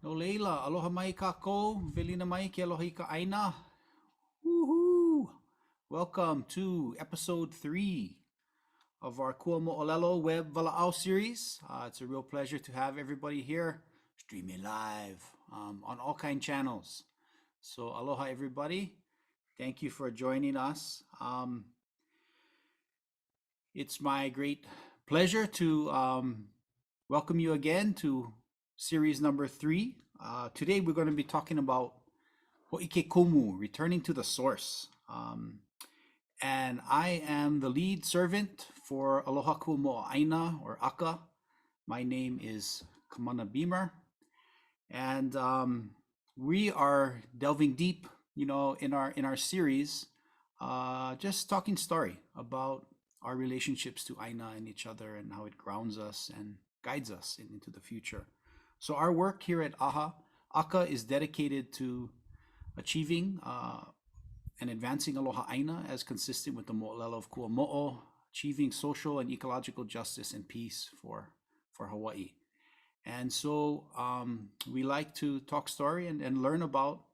No leila, aloha mai kako, velina mai ke aloha I ka aina. Woohoo! Welcome to episode 3 of our KuaMoʻolelo web Walaʻau series. It's a real pleasure to have everybody here streaming live on all kind channels. So aloha everybody. Thank you for joining us. It's my great pleasure to welcome you again to series number 3. Today we're going to be talking about Ho'ike Komu, returning to the source. And I am the lead servant for Aloha KuaMoʻolelo or Aka. My name is Kamana Beamer. And we are delving deep, in our series, just talking story about our relationships to Aina and each other and how it grounds us and guides us into the future. So our work here at Aka is dedicated to achieving and advancing Aloha Aina as consistent with the Mo'olelo of KuaMoʻo, achieving social and ecological justice and peace for Hawaii. And so we like to talk story and learn about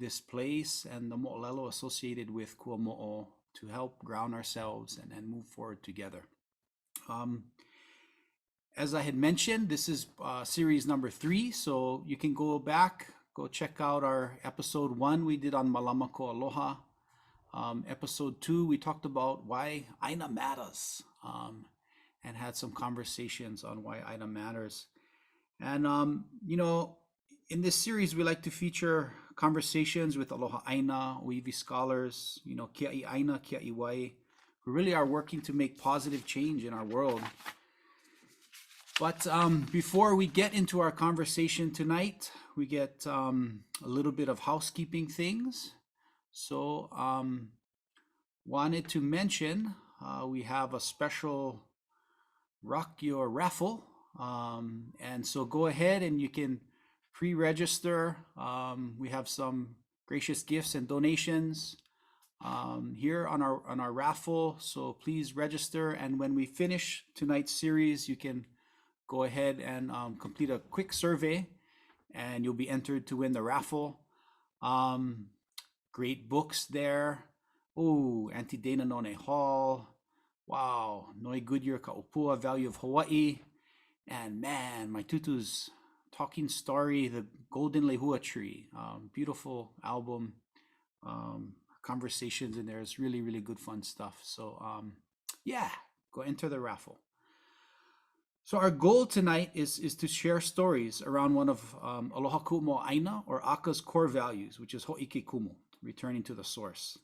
this place and the Mo'olelo associated with KuaMoʻo to help ground ourselves and move forward together. As I had mentioned, this is series number 3, so you can go back, go check out our episode 1 we did on Malama Ko Aloha. Episode 2, we talked about why Aina matters and had some conversations on why Aina matters. And, in this series, we like to feature conversations with Aloha Aina, Oiwi scholars, Kia'i Aina, Kia'i Wai, who really are working to make positive change in our world. But before we get into our conversation tonight, we get a little bit of housekeeping things. So wanted to mention we have a special Rock Your Raffle. And so go ahead and you can pre-register. We have some gracious gifts and donations here on our raffle. So please register. And when we finish tonight's series, you can go ahead and complete a quick survey and you'll be entered to win the raffle. Great books there. Oh, Auntie Dana None Hall. Wow, Noi Goodyear Kaupua, Value of Hawaii. And man, my tutu's Talking Story, The Golden Lehua Tree. Beautiful album. Conversations in there. It's really, really good fun stuff. So yeah, go enter the raffle. So our goal tonight is to share stories around one of Aloha KuaMoʻolelo or Aka's core values, which is Ho'ike Kumu, returning to the source.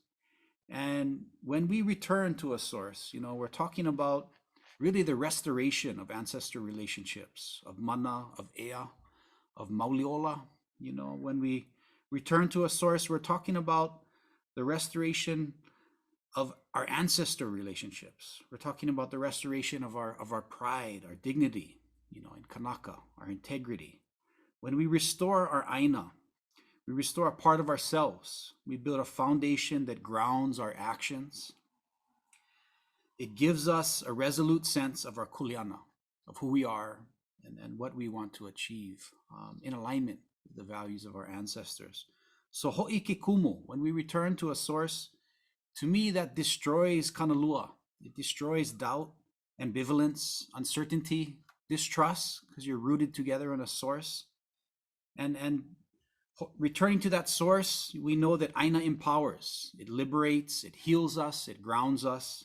And when we return to a source, we're talking about really the restoration of ancestor relationships, of mana, of ea, of mauliola. When we return to a source, we're talking about the restoration of our ancestor relationships. We're talking about the restoration of our pride, our dignity, in Kanaka, our integrity. When we restore our Aina, we restore a part of ourselves. We build a foundation that grounds our actions. It gives us a resolute sense of our kuleana, of who we are and what we want to achieve in alignment with the values of our ancestors. So ho'ike kumu, when we return to a source, to me that destroys kanalua. It destroys doubt, ambivalence, uncertainty, distrust, because you're rooted together in a source. And returning to that source, we know that Aina empowers, it liberates, it heals us, it grounds us.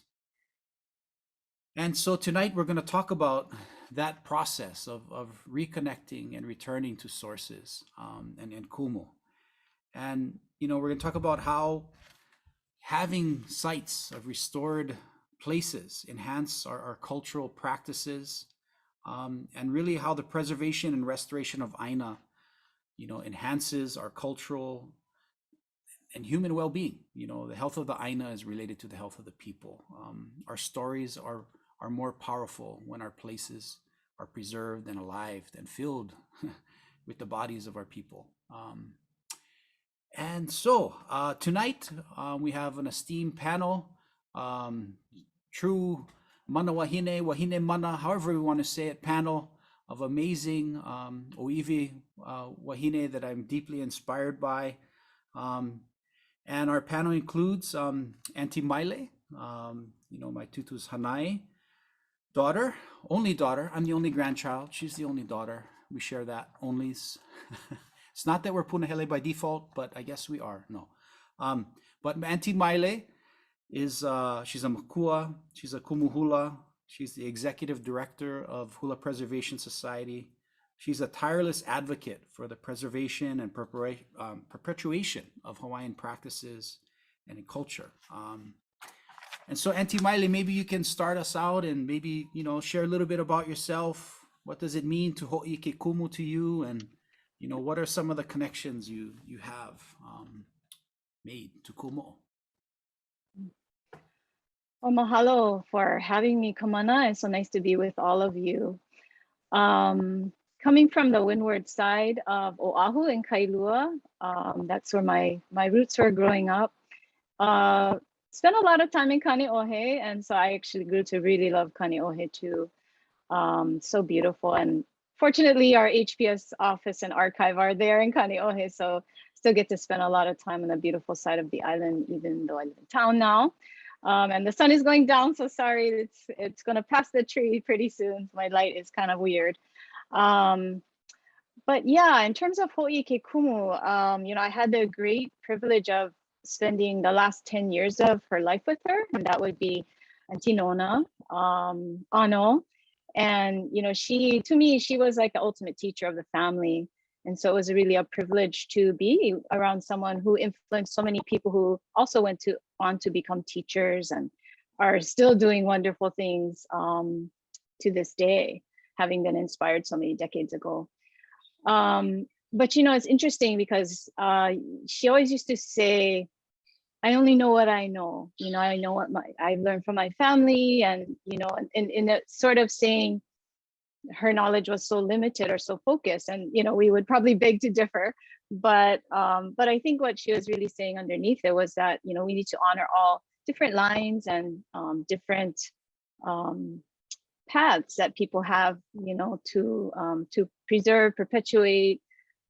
And so tonight we're going to talk about that process of reconnecting and returning to sources and kumu. And, we're going to talk about how having sites of restored places enhance our cultural practices and really how the preservation and restoration of Aina, enhances our cultural and human well-being. The health of the Aina is related to the health of the people. Our stories are more powerful when our places are preserved and alive and filled with the bodies of our people. And so tonight we have an esteemed panel, true mana wahine, wahine mana, however we want to say it, panel of amazing oiwi wahine that I'm deeply inspired by. And our panel includes Auntie Maile, my tutu's Hanai daughter, only daughter. I'm the only grandchild. She's the only daughter. We share that onlys. It's not that we're punahele by default, but I guess we are. No. But Auntie Maile is, she's a makua, she's a kumuhula, she's the executive director of Hula Preservation Society. She's a tireless advocate for the preservation and perpetuation of Hawaiian practices and culture. And so Auntie Maile, maybe you can start us out and maybe, share a little bit about yourself. What does it mean to ho'i ke kumu to you? And, what are some of the connections you have made to kumu? Well, mahalo for having me, Kamana. It's so nice to be with all of you. Coming from the windward side of Oahu in Kailua, that's where my roots were growing up. Spent a lot of time in Kaneʻohe, and so I actually grew to really love Kaneʻohe too. So beautiful, and fortunately our HPS office and archive are there in Kaneʻohe, so still get to spend a lot of time on the beautiful side of the island, even though I live in town now. And the sun is going down, so sorry, it's gonna pass the tree pretty soon. My light is kind of weird. But yeah, in terms of ho'i ke kumu, I had the great privilege of spending the last 10 years of her life with her, and that would be Auntie Nona, Ano. And to me, she was like the ultimate teacher of the family. And so it was really a privilege to be around someone who influenced so many people who also went on to become teachers and are still doing wonderful things to this day, having been inspired so many decades ago. But it's interesting because she always used to say, I only know what I know. I know what I've learned from my family, and in a sort of saying her knowledge was so limited or so focused, and we would probably beg to differ. But I think what she was really saying underneath it was that we need to honor all different lines and different paths that people have, to preserve, perpetuate,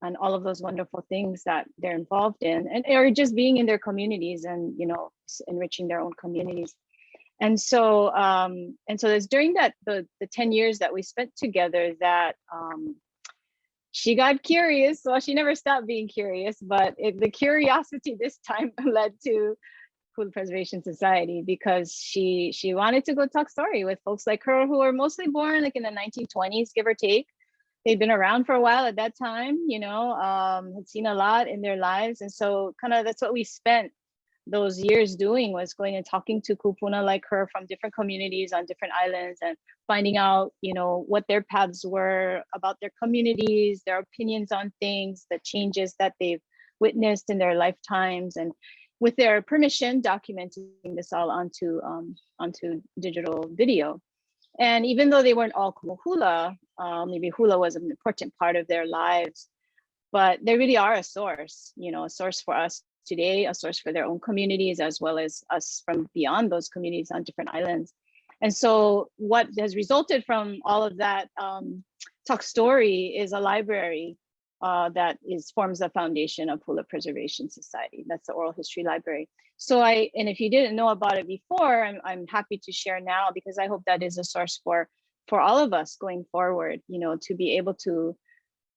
and all of those wonderful things that they're involved in, or just being in their communities and enriching their own communities. And so it's during the 10 years that we spent together that she got curious. Well, she never stopped being curious, but the curiosity this time led to Hula Preservation Society, because she wanted to go talk story with folks like her who were mostly born like in the 1920s, give or take. They'd been around for a while at that time, had seen a lot in their lives. And so kind of that's what we spent those years doing, was going and talking to kupuna like her from different communities on different islands and finding out, what their paths were about their communities, their opinions on things, the changes that they've witnessed in their lifetimes, and with their permission, documenting this all onto digital video. And even though they weren't all hula, maybe hula was an important part of their lives, but they really are a source, a source for us today, a source for their own communities, as well as us from beyond those communities on different islands. And so what has resulted from all of that talk story is a library that forms the foundation of Hula Preservation Society. That's the Oral History Library. So and if you didn't know about it before, I'm happy to share now, because I hope that is a source for all of us going forward, to be able to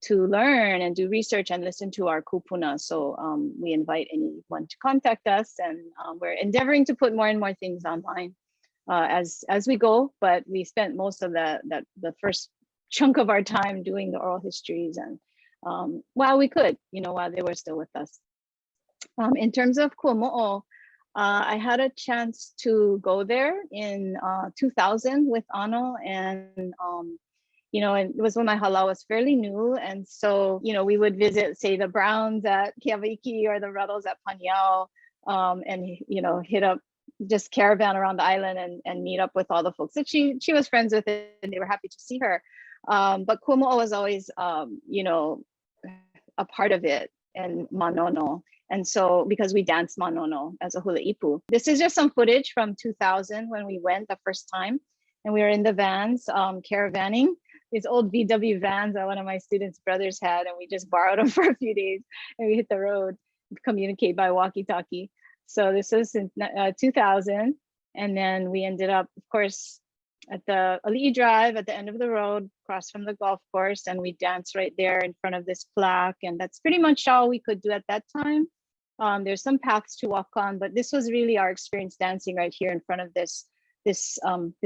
learn and do research and listen to our kupuna. So we invite anyone to contact us, and we're endeavoring to put more and more things online as we go. But we spent most of the first chunk of our time doing the oral histories, and while we could, while they were still with us. In terms of KuaMoʻolelo, I had a chance to go there in 2000 with Ano, and and it was when my hala was fairly new. And so, we would visit, say, the Browns at Keawaiki or the Ruddles at Paniao, and, hit up, just caravan around the island and meet up with all the folks that she was friends with, and they were happy to see her. But KuaMoʻolelo was always, a part of it, and Manono. And so, because we danced Manono as a hula ipu. This is just some footage from 2000 when we went the first time, and we were in the vans caravanning these old VW vans that one of my students' brothers had, and we just borrowed them for a few days, and we hit the road, communicate by walkie-talkie. So this was in 2000, and then we ended up, of course, at the Ali'i Drive at the end of the road, across from the golf course, and we danced right there in front of this plaque, and that's pretty much all we could do at that time. There's some paths to walk on, but this was really our experience dancing right here in front of this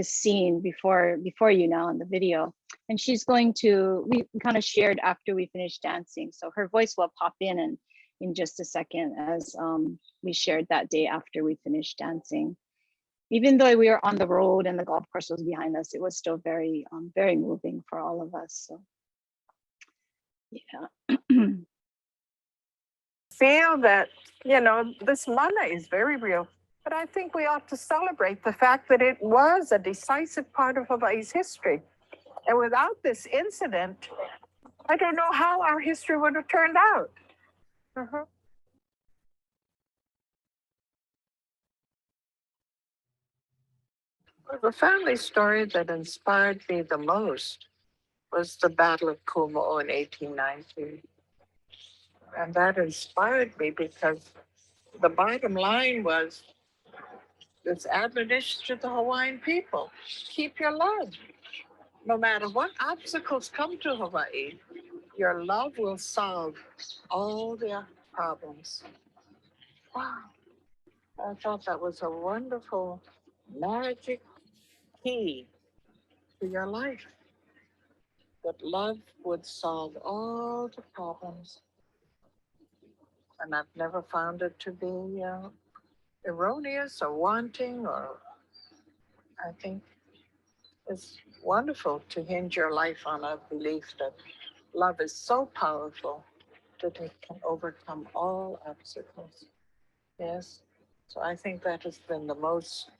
scene before you now in the video. And she's going to, we kind of shared after we finished dancing, so her voice will pop in just a second as we shared that day after we finished dancing. Even though we were on the road and the golf course was behind us, it was still very very moving for all of us. So yeah. Feel that, you know, this mana is very real, but I think we ought to celebrate the fact that it was a decisive part of Hawaii's history. And without this incident, I don't know how our history would have turned out. Well, the family story that inspired me the most was the Battle of Kuamoʻolelo in 1890. And that inspired me because the bottom line was this admonition to the Hawaiian people: keep your love. No matter what obstacles come to Hawaii, your love will solve all their problems. Wow. I thought that was a wonderful, magic key to your life. That love would solve all the problems. And I've never found it to be erroneous or wanting, or I think it's wonderful to hinge your life on a belief that love is so powerful that it can overcome all obstacles. Yes. So I think that has been the most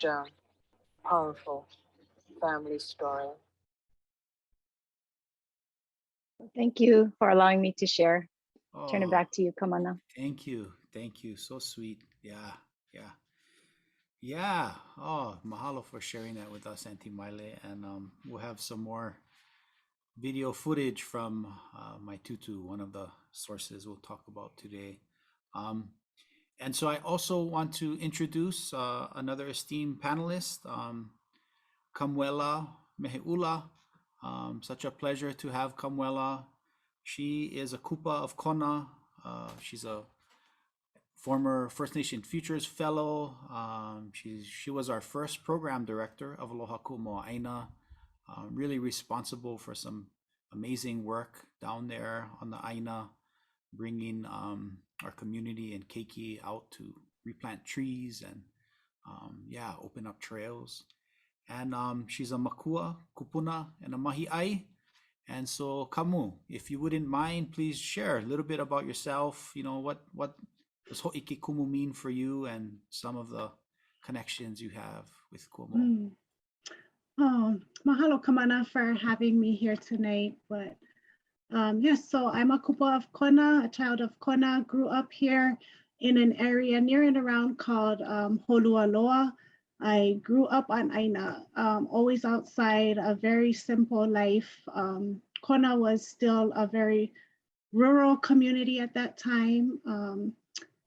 powerful family story. Thank you for allowing me to share. Turn it Oh, back to you, Kamana. thank you. Thank you. So sweet. Yeah. Yeah. Yeah. Oh, mahalo for sharing that with us, Auntie Maile. And we'll have some more video footage from my tutu, one of the sources we'll talk about today. And so I also want to introduce another esteemed panelist, KuaMoʻolelo Meheula. Such a pleasure to have KuaMoʻolelo. She is a kupa of Kona. She's a former First Nation Futures Fellow. She was our first program director of Aloha Kuamoʻolelo. Really responsible for some amazing work down there on the Aina, bringing our community and keiki out to replant trees and open up trails. And she's a makua, kupuna, and a mahi'ai. And so, Kamu, if you wouldn't mind, please share a little bit about yourself. You know, what does ho'ike kumu mean for you, and some of the connections you have with Kuamoʻolelo. Oh, mahalo Kamana for having me here tonight. But yes, so I'm a kupa of Kona, a child of Kona, grew up here in an area near and around called Holualoa. I grew up on Aina, always outside, a very simple life. Kona was still a very rural community at that time.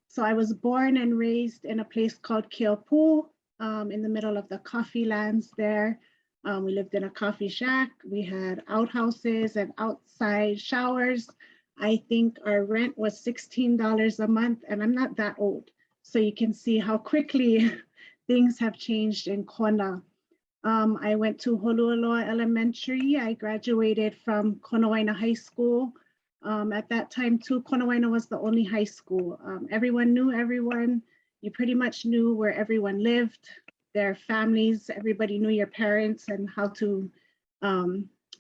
So I was born and raised in a place called Keopu, in the middle of the coffee lands there. We lived in a coffee shack. We had outhouses and outside showers. I think our rent was $16 a month, and I'm not that old. So you can see how quickly things have changed in Kona. I went to Holualoa Elementary. I graduated from Konawaina High School. At that time too, Konawaina was the only high school. Everyone knew everyone. You pretty much knew where everyone lived, their families, everybody knew your parents and how to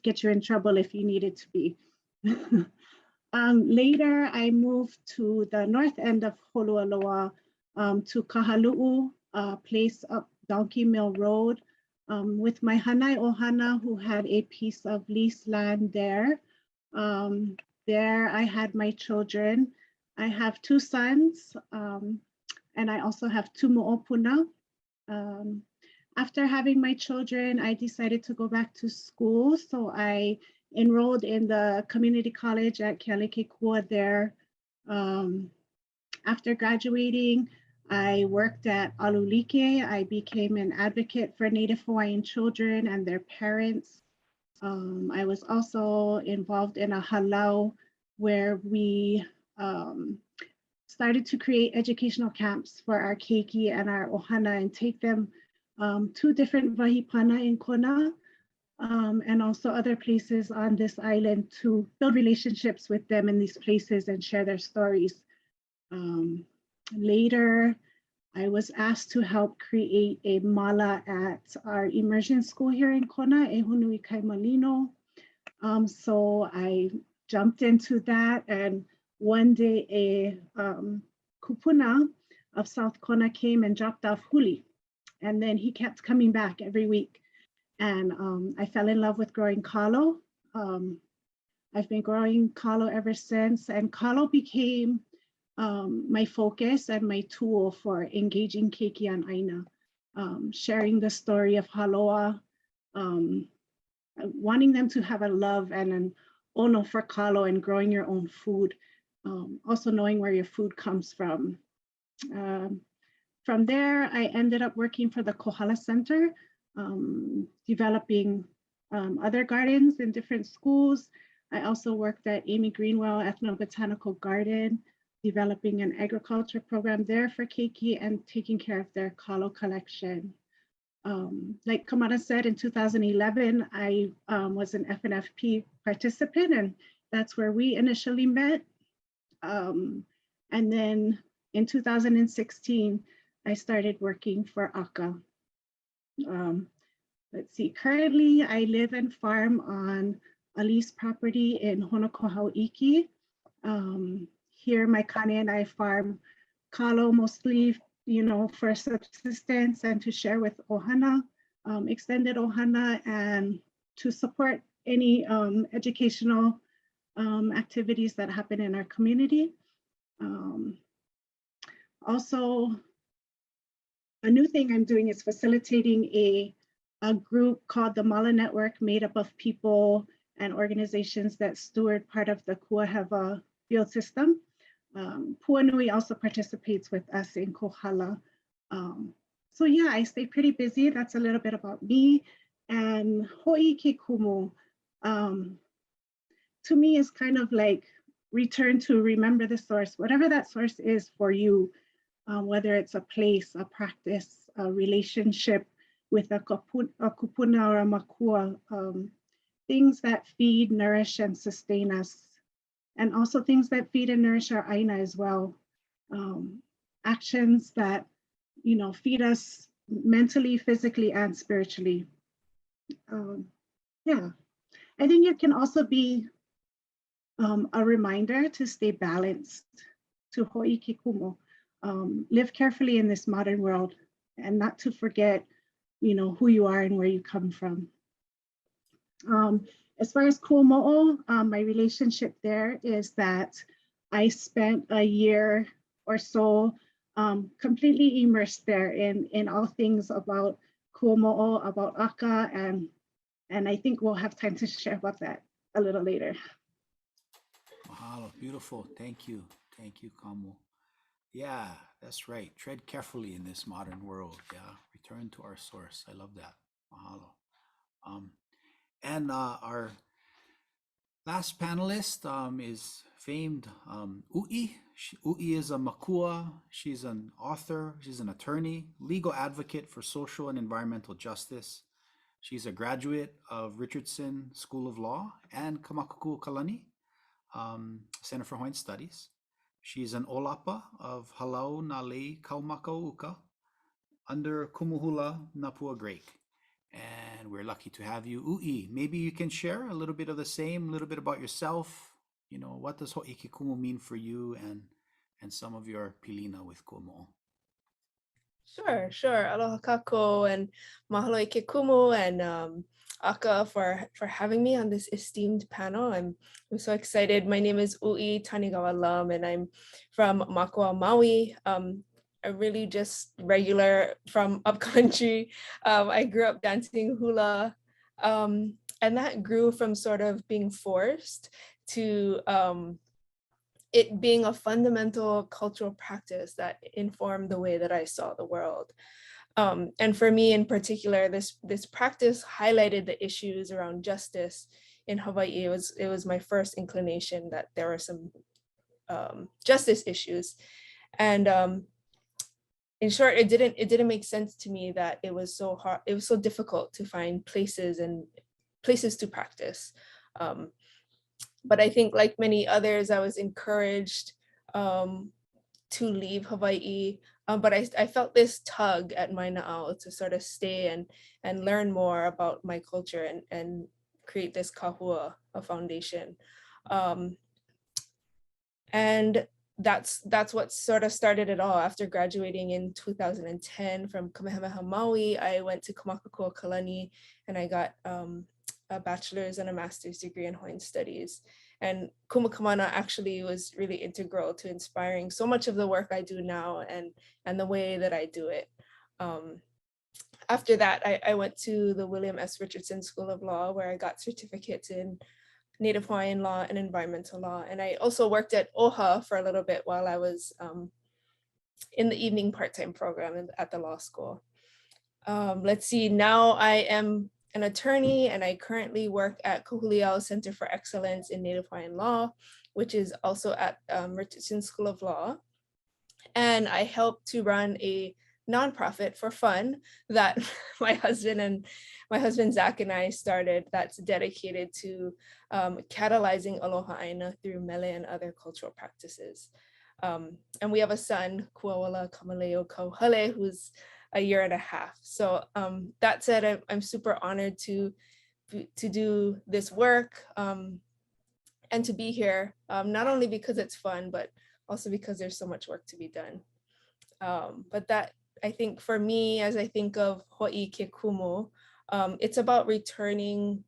get you in trouble if you needed to be. Later, I moved to the north end of Holualoa, to Kahalu'u, a place up Donkey Mill Road, with my hanai ohana, who had a piece of leased land there. There I had my children. I have 2 sons, and I also have 2 mo'opuna. After having my children, I decided to go back to school. So I enrolled in the community college at Kealakekua there. After graduating, I worked at Alulike. I became an advocate for Native Hawaiian children and their parents. I was also involved in a halau where we started to create educational camps for our keiki and our ohana and take them to different wahipana in Kona and also other places on this island to build relationships with them in these places and share their stories. Later, I was asked to help create a mala at our immersion school here in Kona, Ehunui Kaimalino. So I jumped into that, and one day a kupuna of South Kona came and dropped off huli, and then he kept coming back every week. And I fell in love with growing kalo. I've been growing kalo ever since, and kalo became my focus and my tool for engaging keiki on Aina, sharing the story of haloa, wanting them to have a love and an ono for kalo and growing your own food, also knowing where your food comes from. From there, I ended up working for the Kohala Center, developing other gardens in different schools. I also worked at Amy Greenwell Ethnobotanical Garden, developing an agriculture program there for keiki and taking care of their kalo collection. Like Kamara said, in 2011, I was an FNFP participant, and that's where we initially met. And then in 2016, I started working for AKA. Let's see, currently I live and farm on a lease property in Honokohauiki. Here, my kane and I farm kalo mostly, for subsistence and to share with ohana, extended ohana, and to support any educational activities that happen in our community. Also, a new thing I'm doing is facilitating a group called the Mala Network, made up of people and organizations that steward part of the Kuaheva field system. Puanui also participates with us in Kohala. So yeah, I stay pretty busy. That's a little bit about me. And Ho'i ke kumu, to me, is kind of like return to remember the source, whatever that source is for you, whether it's a place, a practice, a relationship with a kupuna or a makua, things that feed, nourish, and sustain us. And also things that feed and nourish our Aina as well. Actions that, feed us mentally, physically, and spiritually. Yeah, I think it can also be a reminder to stay balanced, to ho'i ke kumu, live carefully in this modern world, and not to forget, who you are and where you come from. As far as KuaMoʻolelo, my relationship there is that I spent a year or so completely immersed there in all things about KuaMoʻolelo, about Aka, and I think we'll have time to share about that a little later. Mahalo, beautiful. Thank you. Thank you, Kamu. Yeah, that's right. Tread carefully in this modern world. Yeah, return to our source. I love that. Mahalo. And our last panelist is famed Ui. Ui is a makua. She's an author. She's an attorney, legal advocate for social and environmental justice. She's a graduate of Richardson School of Law and Kamakuku Kalani Center for Hawaiian Studies. She's an olapa of Halau Nalei Kaumakauka under Kumuhula Napua Greek. And we're lucky to have you, Ui. Maybe you can share a little bit of the same, a little bit about yourself. What does ho'i ke kumu mean for you, and some of your pilina with KuaMoʻolelo? Sure. Aloha kako, and mahalo i ke kumu, and Aka for having me on this esteemed panel. I'm so excited. My name is Ui Tanigawa Lam, and I'm from Makua, Maui. I'm really just regular from upcountry. I grew up dancing hula and that grew from sort of being forced to it being a fundamental cultural practice that informed the way that I saw the world. And for me in particular, this practice highlighted the issues around justice in Hawaii. It was my first inclination that there were some justice issues. And in short, it didn't make sense to me that it was so hard, it was so difficult to find places to practice. But I think like many others, I was encouraged to leave Hawaii. But I felt this tug at my na'au to sort of stay and learn more about my culture and create this kahua, a foundation. And that's what sort of started it all. After graduating in 2010 from Kamehameha Maui, I went to Kamakakua Kalani and I got a bachelor's and a master's degree in Hawaiian studies. And Kumakamana actually was really integral to inspiring so much of the work I do now and the way that I do it. After that, I went to the William S. Richardson School of Law, where I got certificates in Native Hawaiian law and environmental law. And I also worked at OHA for a little bit while I was in the evening part-time program at the law school. Let's see, now I am an attorney and I currently work at Kahuliao Center for Excellence in Native Hawaiian Law, which is also at Richardson School of Law. And I help to run a nonprofit for fun that my husband Zach and I started, that's dedicated to catalyzing aloha aina through mele and other cultural practices. And we have a son, Kuawala Kamaleo Kauhale, who's a year and a half. So that said, I'm super honored to do this work and to be here, not only because it's fun, but also because there's so much work to be done. But that, I think for me, as I think of Ho'i ke kumu, it's about returning,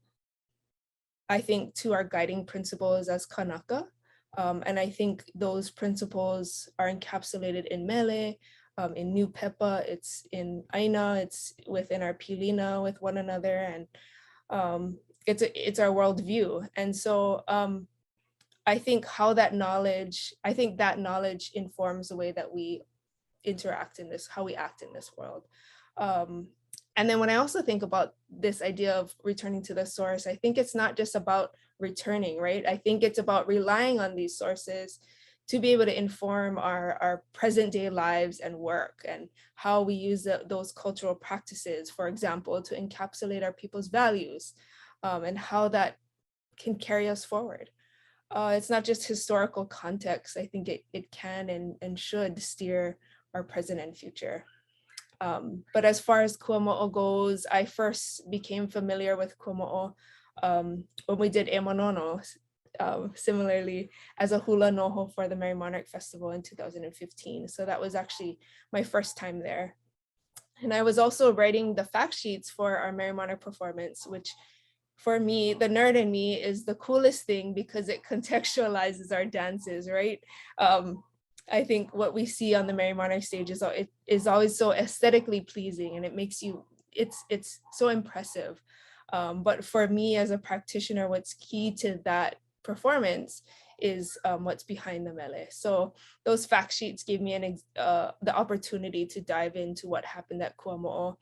I think, to our guiding principles as kanaka. And I think those principles are encapsulated in mele, in new pepa, it's in aina, it's within our pilina with one another, and it's our worldview. And so I think that knowledge informs the way that we interact in this, how we act in this world. And then when I also think about this idea of returning to the source, I think it's not just about returning, right? I think it's about relying on these sources to be able to inform our present day lives and work, and how we use those cultural practices, for example, to encapsulate our people's values, and how that can carry us forward. It's not just historical context. I think it can and should steer our present and future. But as far as KuaMoʻo goes, I first became familiar with KuaMoʻo when we did E Monono, similarly as a hula noho for the Merry Monarch Festival in 2015. So that was actually my first time there. And I was also writing the fact sheets for our Merry Monarch performance, which for me, the nerd in me, is the coolest thing because it contextualizes our dances, right? I think what we see on the Merry Monarch stage is always so aesthetically pleasing, and it makes you, it's so impressive. But for me as a practitioner, what's key to that performance is what's behind the mele. So those fact sheets gave me the opportunity to dive into what happened at KuaMoʻo,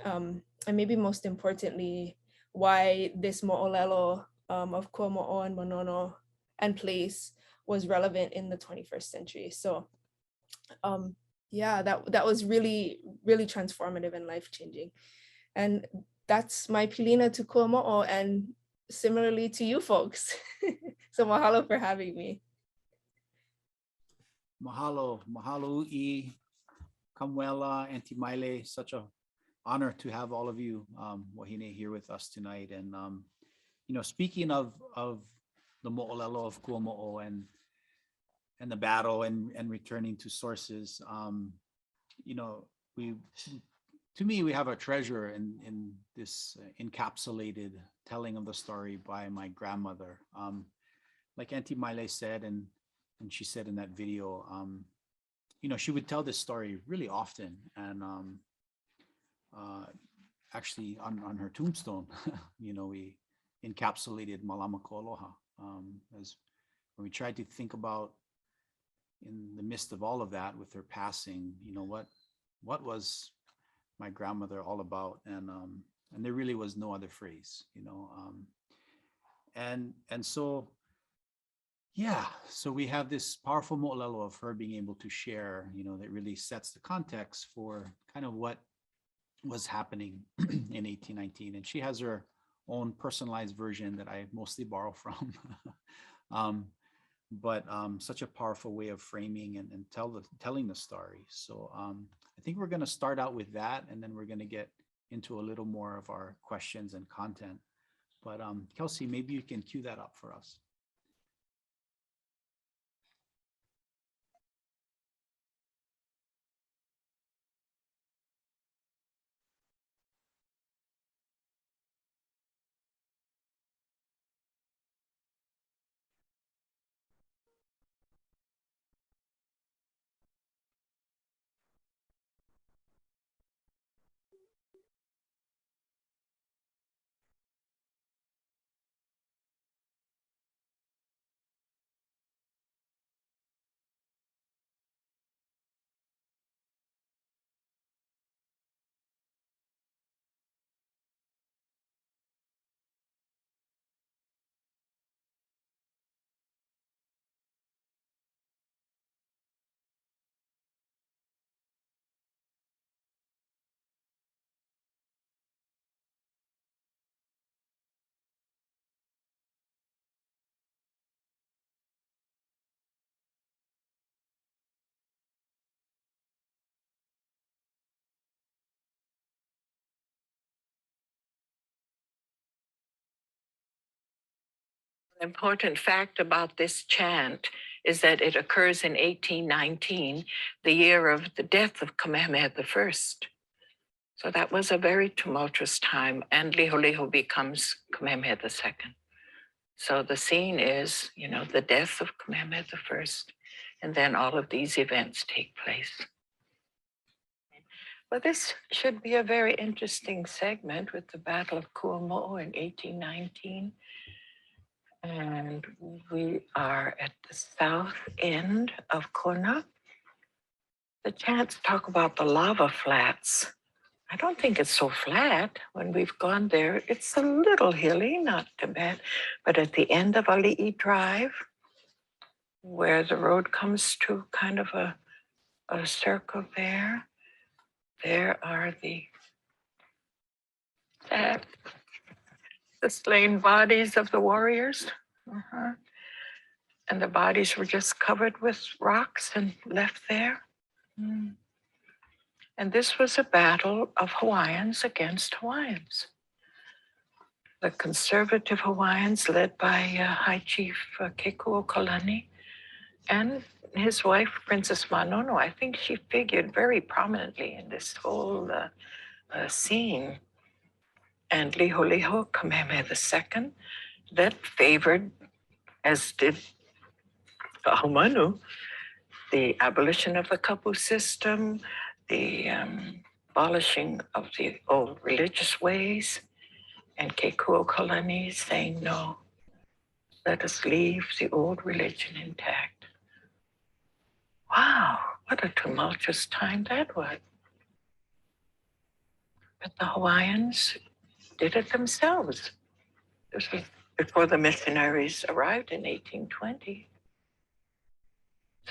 and maybe most importantly, why this moʻolelo of KuaMoʻo and Monono and place was relevant in the 21st century. So yeah, that was really, really transformative and life-changing. And that's my pilina to KuaMoʻo, and similarly to you folks. So mahalo for having me. Mahalo u'i, Kamuela, Auntie Maile, such a honor to have all of you, wahine, here with us tonight. And you know, speaking of the mo'olelo of KuaMoʻo and the battle and returning to sources, you know, to me, we have a treasure in this encapsulated telling of the story by my grandmother. Like Auntie Maile said, and she said in that video, you know, she would tell this story really often, and actually on her tombstone, you know, we encapsulated Malama Ko'aloha. As when we tried to think about, in the midst of all of that, with her passing, you know, what was my grandmother all about? And there really was no other phrase, you know. And so, yeah, so we have this powerful mo'olelo of her being able to share, you know, that really sets the context for kind of what was happening in 1819. And she has her own personalized version that I mostly borrow from. But such a powerful way of framing and telling the story. So I think we're going to start out with that, and then we're going to get into a little more of our questions and content. But Kelsey, maybe you can cue that up for us. Important fact about this chant is that it occurs in 1819, the year of the death of Kamehameha I. So that was a very tumultuous time, and Liholiho becomes Kamehameha II. So the scene is, you know, the death of Kamehameha I, and then all of these events take place. Well, this should be a very interesting segment with the Battle of KuaMoʻolelo in 1819. And we are at the south end of Kona. The chants talk about the lava flats. I don't think it's so flat when we've gone there. It's a little hilly, not too bad. But at the end of Ali'i Drive, where the road comes to kind of a circle there are the slain bodies of the warriors. And the bodies were just covered with rocks and left there. And this was a battle of Hawaiians against Hawaiians. The conservative Hawaiians, led by High Chief Kekuaokalani, and his wife, Princess Manono. I think she figured very prominently in this whole scene. And Liholiho, Kamehameha II, that favored, as did Ahumanu, the abolition of the kapu system, the abolishing of the old religious ways, and Kekuaokalani saying, no, let us leave the old religion intact. Wow, what a tumultuous time that was. But the Hawaiians did it themselves. This was before the missionaries arrived in 1820.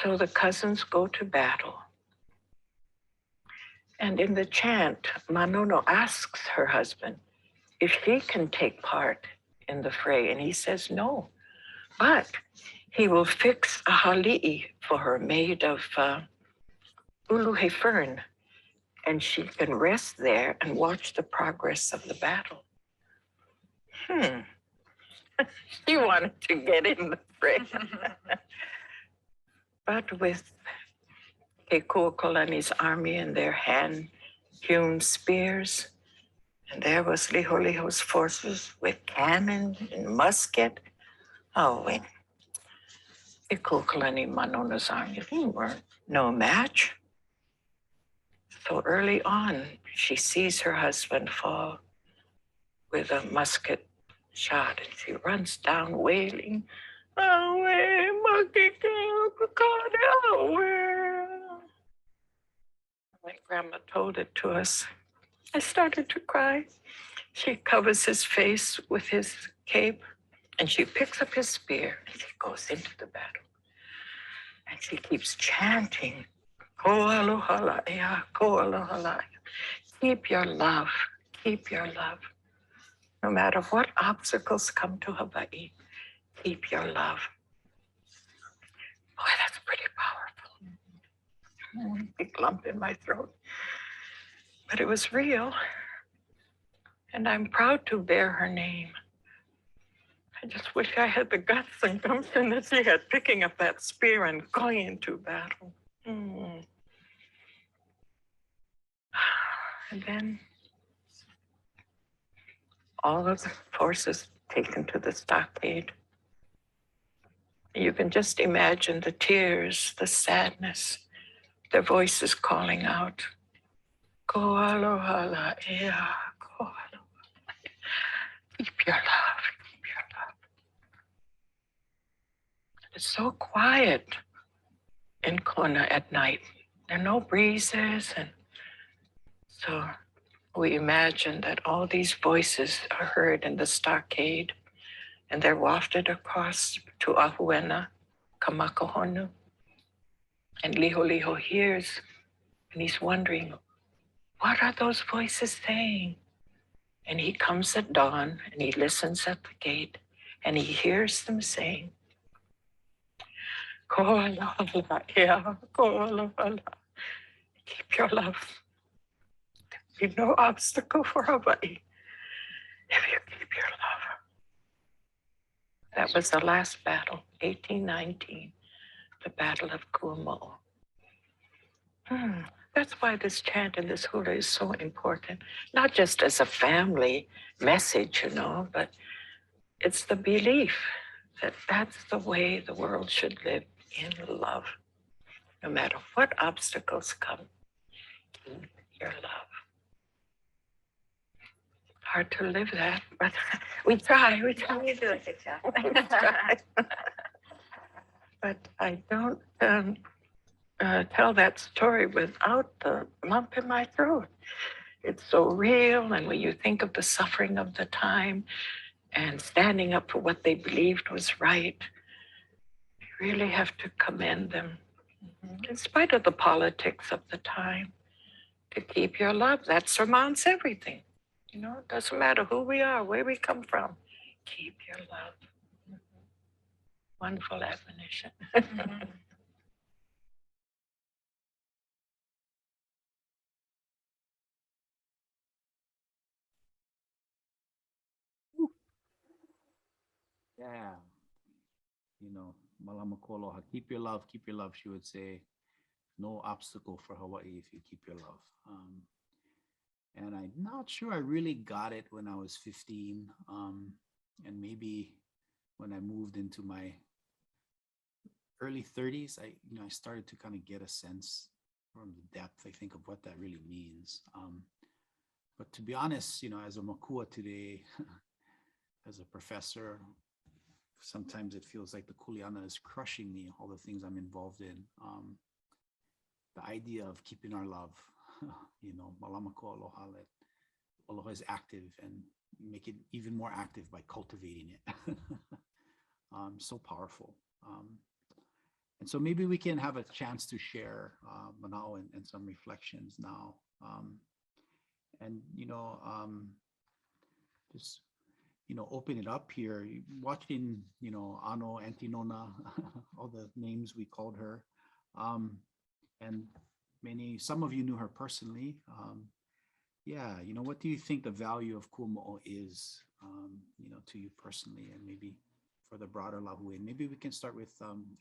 So the cousins go to battle. And in the chant, Manono asks her husband if she can take part in the fray, and he says no, but he will fix a hali'i for her made of uluhe fern, and she can rest there and watch the progress of the battle. She wanted to get in the fray. But with Kekuaokalani's army and their hand-hewn spears, and there was Liholiho's forces with cannon and musket. Oh, wait. Kekuaokalani Manona's army, they were no match. So early on, she sees her husband fall with a musket shot, and she runs down wailing, away, away. My grandma told it to us. I started to cry. She covers his face with his cape, and she picks up his spear, and she goes into the battle. And she keeps chanting, Koalohala, ea, koalohala. Keep your love, keep your love. No matter what obstacles come to Hawaii, keep your love. Boy, that's pretty powerful. Big lump in my throat. But it was real, and I'm proud to bear her name. I just wish I had the guts and gumption that she had, picking up that spear and going into battle. And then all of the forces taken to the stockade. You can just imagine the tears, the sadness, their voices calling out, Koalohala, ea, koalohala. Keep your love, keep your love. It's so quiet in Kona at night. There are no breezes, and so we imagine that all these voices are heard in the stockade, and they're wafted across to Ahuena, Kamakahono. And Liholiho hears, and he's wondering, what are those voices saying? And he comes at dawn, and he listens at the gate, and he hears them saying, Koalohala, ea, koalohala. Keep your love. There'll be no obstacle for Hawaii if you keep your love. That was the last battle, 1819, the Battle of KuaMoʻolelo. That's why this chant and this hula is so important, not just as a family message, but it's the belief that that's the way the world should live, in love. No matter what obstacles come, keep your love. Hard to live that, but we try. You do a good job. We try. But I don't tell that story without the lump in my throat. It's so real, and when you think of the suffering of the time and standing up for what they believed was right, you really have to commend them, in spite of the politics of the time, to keep your love. That surmounts everything. It doesn't matter who we are, where we come from. Keep your love. Wonderful admonition. Yeah. Malama Koloha, keep your love, she would say. No obstacle for Hawaii if you keep your love. And I'm not sure I really got it when I was 15. And maybe when I moved into my early 30s, I started to kind of get a sense from the depth, I think, of what that really means. But to be honest, as a makua today, as a professor, sometimes it feels like the kuleana is crushing me, all the things I'm involved in. The idea of keeping our love, malama ko aloha, that aloha is active, and make it even more active by cultivating it. So powerful. And so maybe we can have a chance to share manao and some reflections now. And just open it up here. Watching Ano, Auntie Nona, all the names we called her. And some of you knew her personally. What do you think the value of kuamoʻo is, to you personally, and maybe for the broader lahu? And maybe we can start with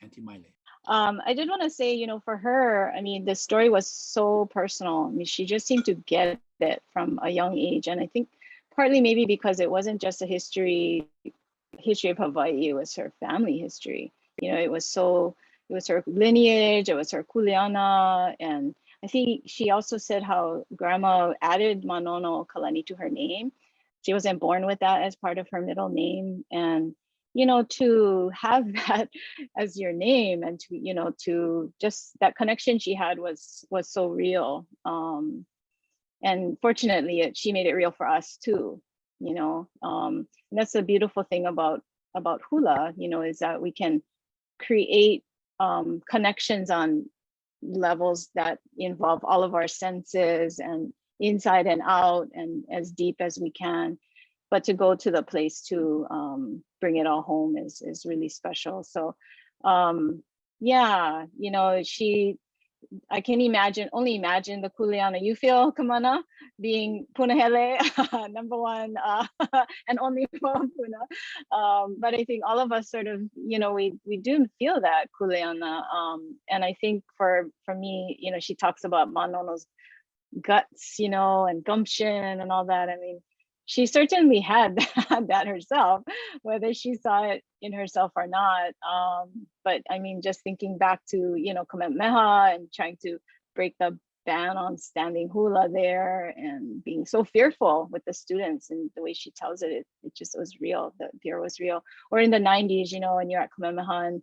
Auntie Maile. I did want to say, for her, the story was so personal. She just seemed to get it from a young age. And I think partly maybe because it wasn't just a history of Hawaii, it was her family history. It was her lineage, it was her kuleana. And I think she also said how grandma added Manono Kalani to her name. she wasn't born with that as part of her middle name. And, you know, to have that as your name, and to, you know, to just that connection she had was so real. And fortunately, she made it real for us too, you know. And that's the beautiful thing about hula, you know, is that we can create connections on levels that involve all of our senses and inside and out and as deep as we can. But to go to the place to bring it all home is really special. So yeah, you know, I can only imagine the kuleana you feel, Kamana, being Punahele, number one, and only from Puna. But I think all of us sort of, you know, we do feel that kuleana. And I think for me, you know, she talks about Manono's guts, you know, and gumption and all that. I mean, she certainly had that herself, whether she saw it in herself or not. But I mean, just thinking back to, you know, Kamehameha and trying to break the ban on standing hula there and being so fearful with the students, and the way she tells it, it just was real. The fear was real. Or in the 90s, you know, when you're at Kamehameha and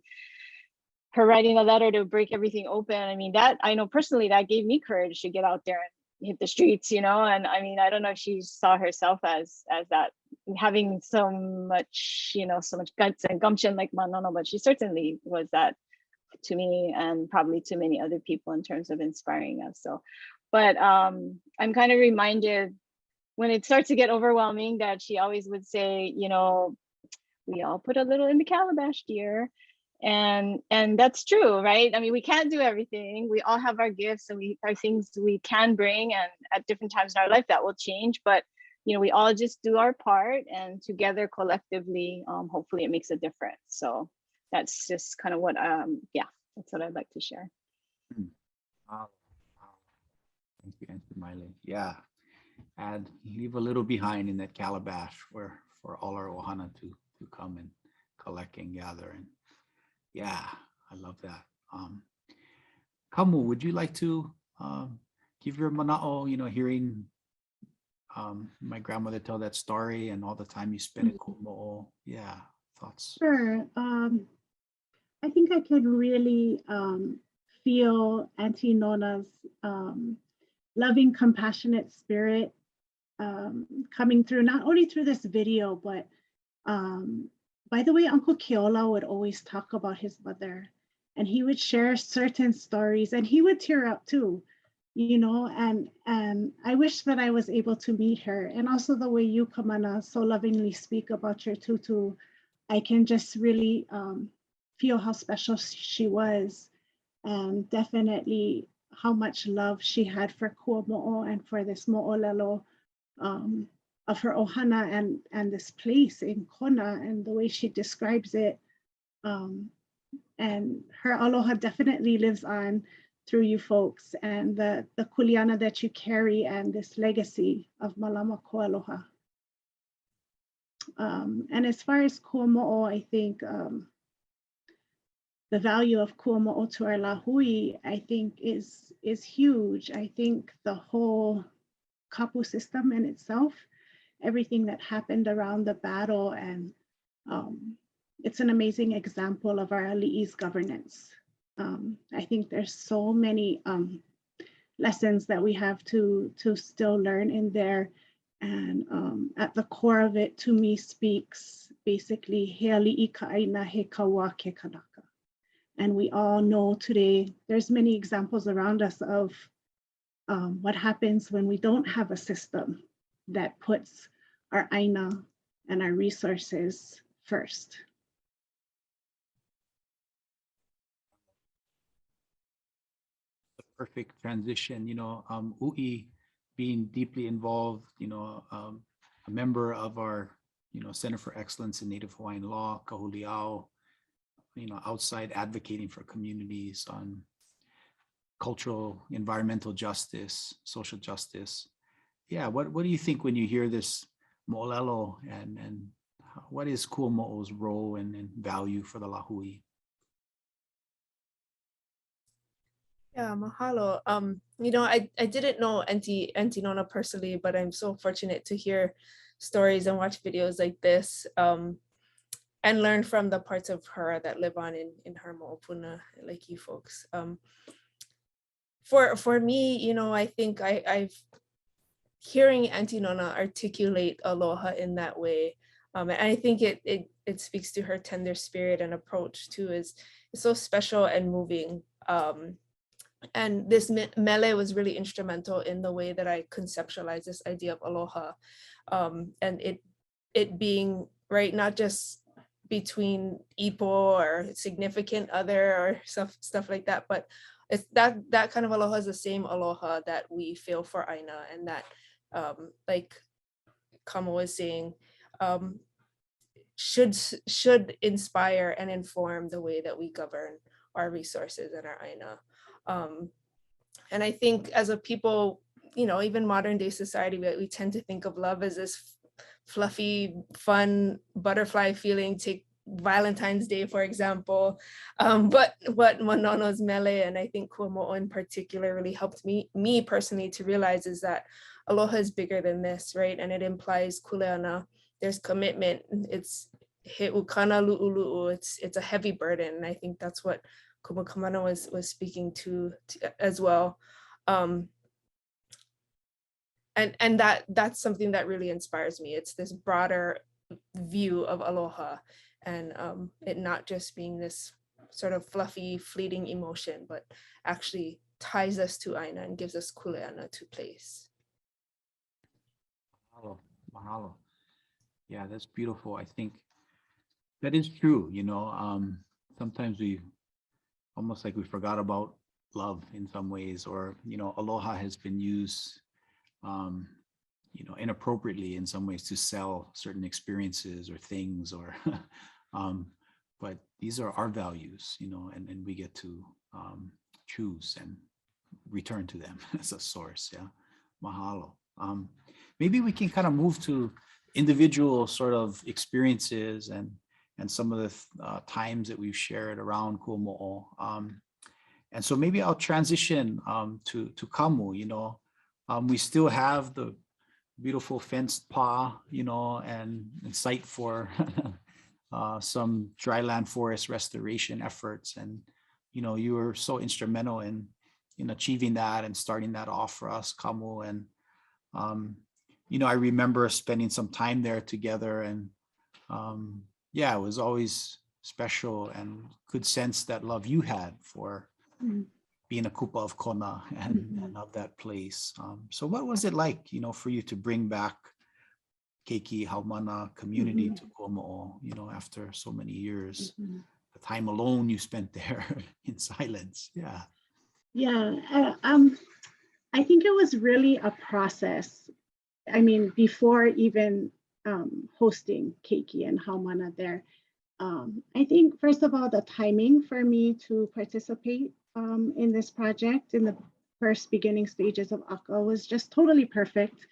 her writing a letter to break everything open. I mean, that, I know personally, that gave me courage to get out there and hit the streets, you know. And I mean, I don't know if she saw herself as that, having so much, you know, so much guts and gumption like Manono, but she certainly was that to me, and probably to many other people in terms of inspiring us. So, but I'm kind of reminded when it starts to get overwhelming that she always would say, you know, we all put a little in the calabash, dear. And that's true, right? I mean, we can't do everything. We all have our gifts and our things we can bring, and at different times in our life that will change. But you know, we all just do our part, and together, collectively, hopefully, it makes a difference. So that's just kind of what, yeah, that's what I'd like to share. Wow. Thank you, Auntie Miley. Yeah, and leave a little behind in that calabash for all our ohana to come and collect and gather. And yeah, I love that. Kamu, would you like to give your mana'o, you know, hearing my grandmother tell that story and all the time you spent at KuaMoʻolelo? Yeah, thoughts? Sure. I think I could really feel Auntie Nona's loving, compassionate spirit coming through, not only through this video, but by the way, Uncle Keola would always talk about his mother, and he would share certain stories, and he would tear up too, you know, and I wish that I was able to meet her. And also the way you, Kamana, so lovingly speak about your tutu, I can just really feel how special she was, and definitely how much love she had for KuaMoʻo and for this moʻolelo of her ohana and this place in Kona, and the way she describes it. And her aloha definitely lives on through you folks, and the kuleana that you carry, and this legacy of Malama ko aloha. And as far as KuaMoʻo, I think the value of KuaMoʻo to our lahui, I think is huge. I think the whole kapu system in itself, everything that happened around the battle, and it's an amazing example of our ali'i's governance. I think there's so many lessons that we have to still learn in there. And at the core of it, to me, speaks basically he ali'i ka'aina he kaua ke kanaka. And we all know today, there's many examples around us of what happens when we don't have a system that puts our aina and our resources first. The perfect transition, you know, Ui being deeply involved, you know, a member of our, you know, Center for Excellence in Native Hawaiian Law, Kahuliʻau, you know, outside advocating for communities on cultural, environmental justice, social justice. Yeah, what do you think when you hear this moʻolelo, and what is KuaMoʻo's role and value for the lahui? Yeah, mahalo. You know, I didn't know Auntie Nona personally, but I'm so fortunate to hear stories and watch videos like this, and learn from the parts of her that live on in her mo'opuna, like you folks. For me, you know, I think I've hearing Auntie Nona articulate aloha in that way, and I think it speaks to her tender spirit and approach too, is so special and moving. And this mele was really instrumental in the way that I conceptualize this idea of aloha, and it being right, not just between ipo or significant other or stuff like that, but it's that kind of aloha is the same aloha that we feel for Aina, and that like Kamo was saying, should inspire and inform the way that we govern our resources and our Aina. And I think as a people, you know, even modern day society, we tend to think of love as this fluffy, fun, butterfly feeling. Take Valentine's Day, for example. But what Manono's mele, and I think KuaMoʻo in particular, really helped me personally to realize is that aloha is bigger than this, right? And it implies kuleana. There's commitment. It's he'ukana lu'ulu'u. It's a heavy burden. And I think that's what Kumakamana was speaking to as well. And that's something that really inspires me. It's this broader view of aloha, and it not just being this sort of fluffy, fleeting emotion, but actually ties us to Aina and gives us kuleana to place. Mahalo, mahalo. Yeah, that's beautiful. I think that is true. You know, sometimes we almost like we forgot about love in some ways, or, you know, aloha has been used, you know, inappropriately in some ways to sell certain experiences or things, or, but these are our values, you know, and we get to choose and return to them as a source. Yeah, mahalo. Maybe we can kind of move to individual sort of experiences and some of the times that we've shared around KuaMoʻo. And so maybe I'll transition to Kamu. You know, we still have the beautiful fenced pa, you know, and site for some dryland forest restoration efforts. And, you know, you were so instrumental in achieving that and starting that off for us, Kamu. And, you know, I remember spending some time there together, and yeah, it was always special, and could sense that love you had for being a kupa of Kona and of that place. So what was it like, you know, for you to bring back Keiki Haumana community to KuaMoʻo, you know, after so many years, the time alone you spent there in silence? Yeah. Yeah, I think it was really a process. I mean, before even hosting Keiki and Haumana there, I think, first of all, the timing for me to participate in this project in the first beginning stages of AKA was just totally perfect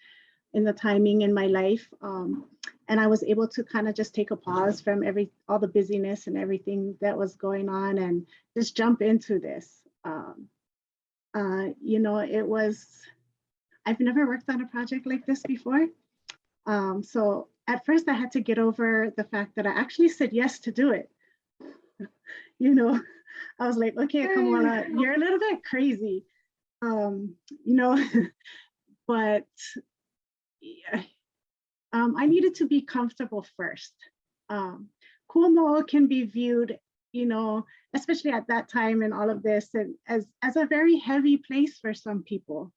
in the timing in my life. And I was able to kind of just take a pause from all the busyness and everything that was going on and just jump into this. You know, I've never worked on a project like this before. So at first I had to get over the fact that I actually said yes to do it. You know, I was like, okay, come on, you're a little bit crazy, you know, but I needed to be comfortable first. KuaMoʻo can be viewed, you know, especially at that time and all of this, and as a very heavy place for some people.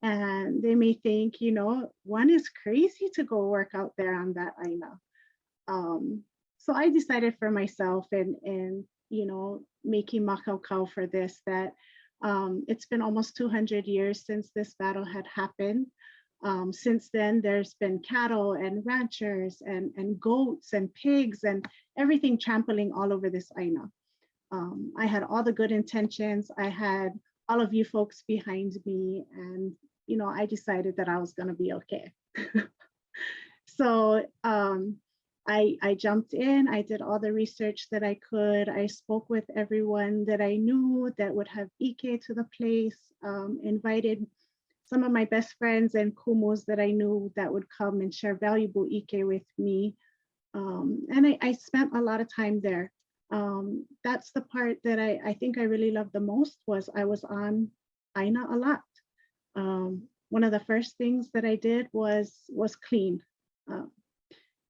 And they may think, you know, one is crazy to go work out there on that Aina. So I decided for myself, and you know, making makaukau for this, that it's been almost 200 years since this battle had happened. Since then, there's been cattle and ranchers and goats and pigs and everything trampling all over this Aina. I had all the good intentions. I had all of you folks behind me, and you know, I decided that I was going to be okay. So I jumped in, I did all the research that I could. I spoke with everyone that I knew that would have ike to the place, invited some of my best friends and kumos that I knew that would come and share valuable ike with me. And I spent a lot of time there. That's the part that I think I really loved the most was I was on Aina a lot. One of the first things that I did was clean.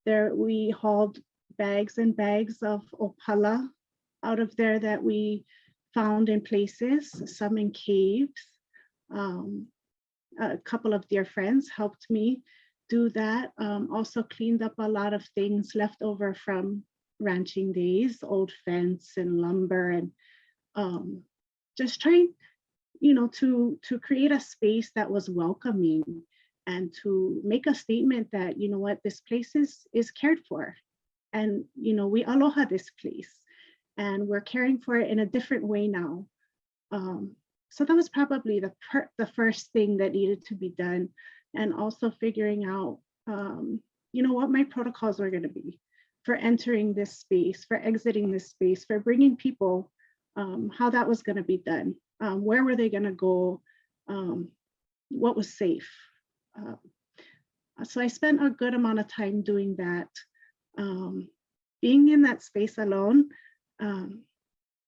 There we hauled bags and bags of opala out of there that we found in places, some in caves. A couple of dear friends helped me do that. Also cleaned up a lot of things left over from ranching days, old fence and lumber, and just trying, to create a space that was welcoming and to make a statement that, this place is cared for. And, we aloha this place and we're caring for it in a different way now. So that was probably the first thing that needed to be done. And also figuring out, what my protocols were going to be for entering this space, for exiting this space, for bringing people, how that was going to be done. Where were they going to go? What was safe? So I spent a good amount of time doing that. Being in that space alone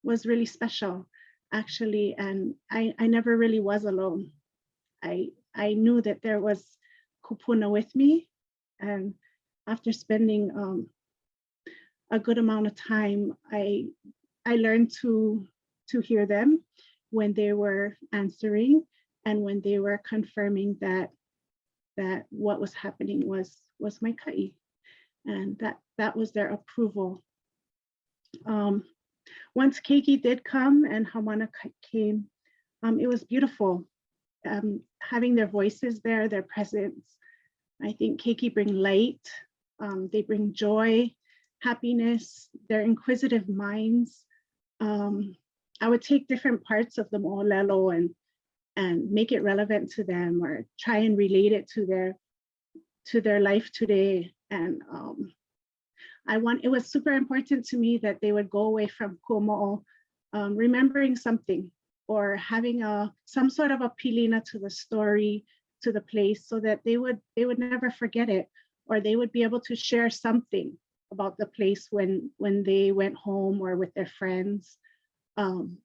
was really special, actually, and I never really was alone. I knew that there was kupuna with me, and after spending a good amount of time, I learned to hear them when they were answering and when they were confirming that what was happening was my kai, and that was their approval. Once Keiki did come and Hawana came, it was beautiful. Having their voices there, their presence. I think Keiki bring light, they bring joy, happiness, their inquisitive minds. I would take different parts of the mo'olelo and make it relevant to them or try and relate it to their life today. And it was super important to me that they would go away from KuaMoʻo remembering something or having some sort of a pilina to the story, to the place, so that they would never forget it, or they would be able to share something about the place when they went home or with their friends. And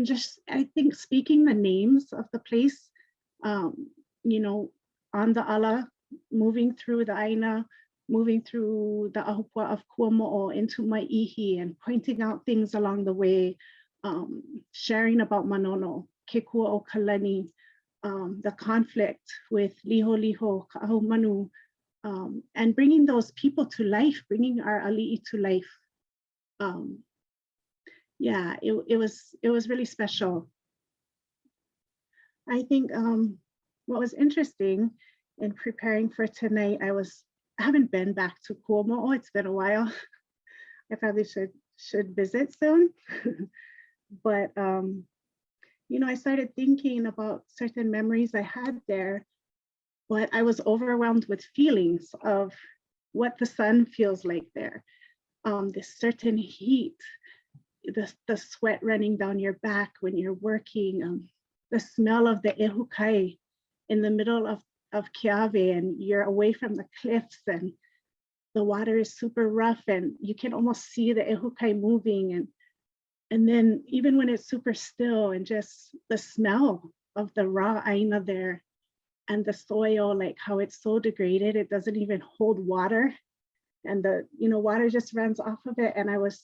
just, I think, speaking the names of the place, on the ala, moving through the aina, moving through the ahupua of KuaMoʻo into Maiʻihi and pointing out things along the way, sharing about Manono, Kekua o Kalani, the conflict with Liho Liho, Ka'ahumanu, and bringing those people to life, bringing our ali'i to life. Yeah, it was really special. I think what was interesting in preparing for tonight, I haven't been back to KuaMoʻo. It's been a while. I probably should visit soon. But I started thinking about certain memories I had there, but I was overwhelmed with feelings of what the sun feels like there. This certain heat, the sweat running down your back when you're working, the smell of the ehukai in the middle of Keawe, and you're away from the cliffs and the water is super rough and you can almost see the ehukai moving, and then even when it's super still, and just the smell of the raw aina there and the soil, like how it's so degraded, it doesn't even hold water, and the water just runs off of it. And I was